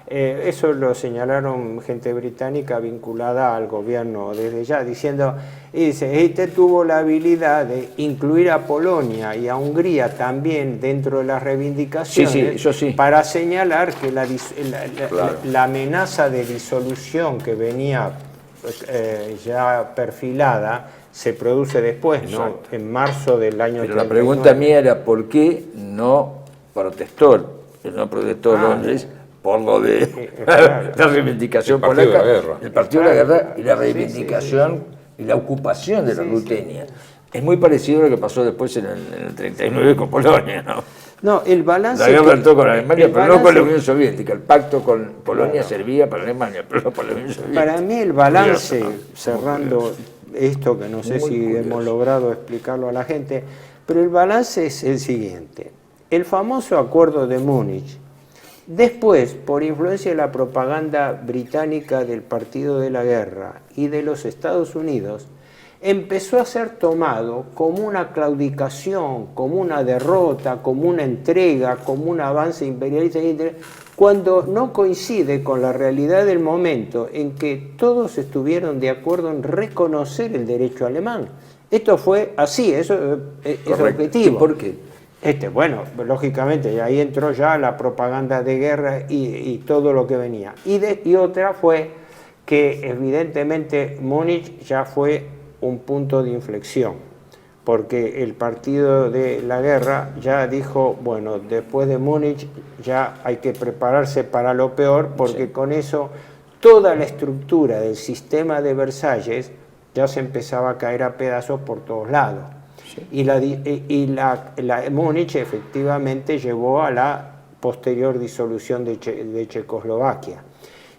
eso lo señalaron gente británica vinculada al gobierno desde ya, diciendo, este tuvo la habilidad de incluir a Polonia y a Hungría también dentro de las reivindicaciones, para señalar que la amenaza de disolución que venía ya perfilada se produce después, ¿no? En marzo del año 39. Pero la pregunta mía era ¿por qué no protestó Londres por lo de la reivindicación polaca, el partido de la guerra y la reivindicación y la ocupación de la Rutenia. Es muy parecido a lo que pasó después en el 39 con Polonia, ¿no? No, el balance... La guerra entró con Alemania, pero no con la balance- Unión Soviética. El pacto con Polonia servía para Alemania, pero no para la Unión Soviética. Para mí el balance, cerrando esto que no sé Muy si curioso. hemos logrado explicarlo a la gente, pero el balance es el siguiente. El famoso acuerdo de Múnich, después, por influencia de la propaganda británica del Partido de la Guerra y de los Estados Unidos, empezó a ser tomado como una claudicación, como una derrota, como una entrega, como un avance imperialista, cuando no coincide con la realidad del momento en que todos estuvieron de acuerdo en reconocer el derecho alemán. Esto fue así, eso es objetivo. ¿Por qué? Bueno, lógicamente, y ahí entró ya la propaganda de guerra y todo lo que venía. Y otra fue que evidentemente Múnich ya fue un punto de inflexión, porque el Partido de la Guerra ya dijo, bueno, después de Múnich ya hay que prepararse para lo peor, porque con eso toda la estructura del sistema de Versalles ya se empezaba a caer a pedazos por todos lados. Y la Múnich efectivamente llevó a la posterior disolución de Checoslovaquia.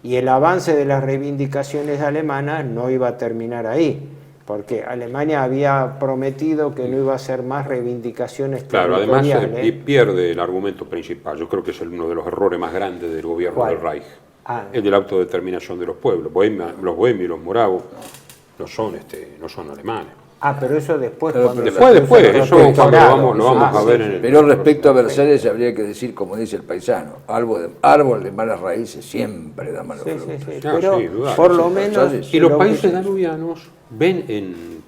Y el avance de las reivindicaciones alemanas no iba a terminar ahí, porque Alemania había prometido que no iba a hacer más reivindicaciones Además territoriales. pierde el argumento principal. Yo creo que es uno de los errores más grandes del gobierno ¿Cuál? del Reich. El de la autodeterminación de los pueblos. Los bohemios y los moravos no son alemanes. Pero eso después. Después, eso cuando lo vamos a ver en el... Pero respecto a Versalles habría que decir, como dice el paisano, árbol de malas raíces siempre da malos frutos. Pero por lo menos... Y los países danubianos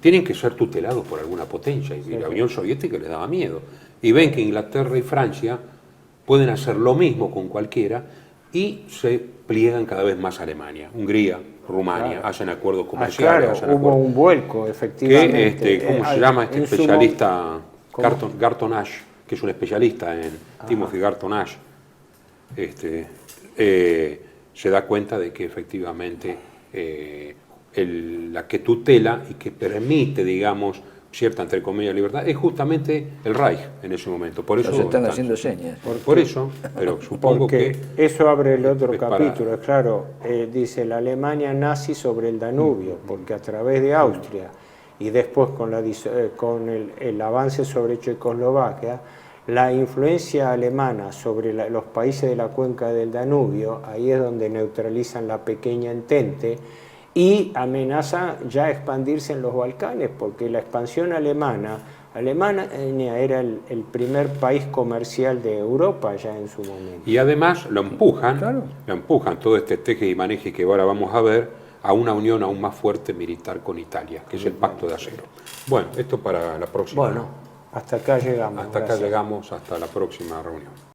tienen que ser tutelados por alguna potencia, y la Unión Soviética les daba miedo. Y ven que Inglaterra y Francia pueden hacer lo mismo con cualquiera y se pliegan cada vez más a Alemania. Hungría, Rumania, hacen acuerdos comerciales. Hubo un vuelco, efectivamente. ¿Cómo se llama este especialista? Garton Ash, que es un especialista en Timothy Garton Ash, se da cuenta de que efectivamente la que tutela y que permite, digamos, cierta, entre comillas, libertad, es justamente el Reich en ese momento. Por eso se están haciendo señas. Por eso, pero supongo que... Eso abre el otro capítulo, claro, dice la Alemania nazi sobre el Danubio, porque a través de Austria y después con el avance sobre Checoslovaquia, la influencia alemana sobre los países de la cuenca del Danubio, ahí es donde neutralizan la pequeña Entente, y amenaza ya expandirse en los Balcanes, porque la expansión Alemania era el primer país comercial de Europa ya en su momento. Y además lo empujan todo este teje y maneje que ahora vamos a ver a una unión aún más fuerte militar con Italia, que es el Pacto de Acero. Bueno, esto para la próxima. Bueno, hasta acá llegamos. Hasta acá llegamos, hasta la próxima reunión.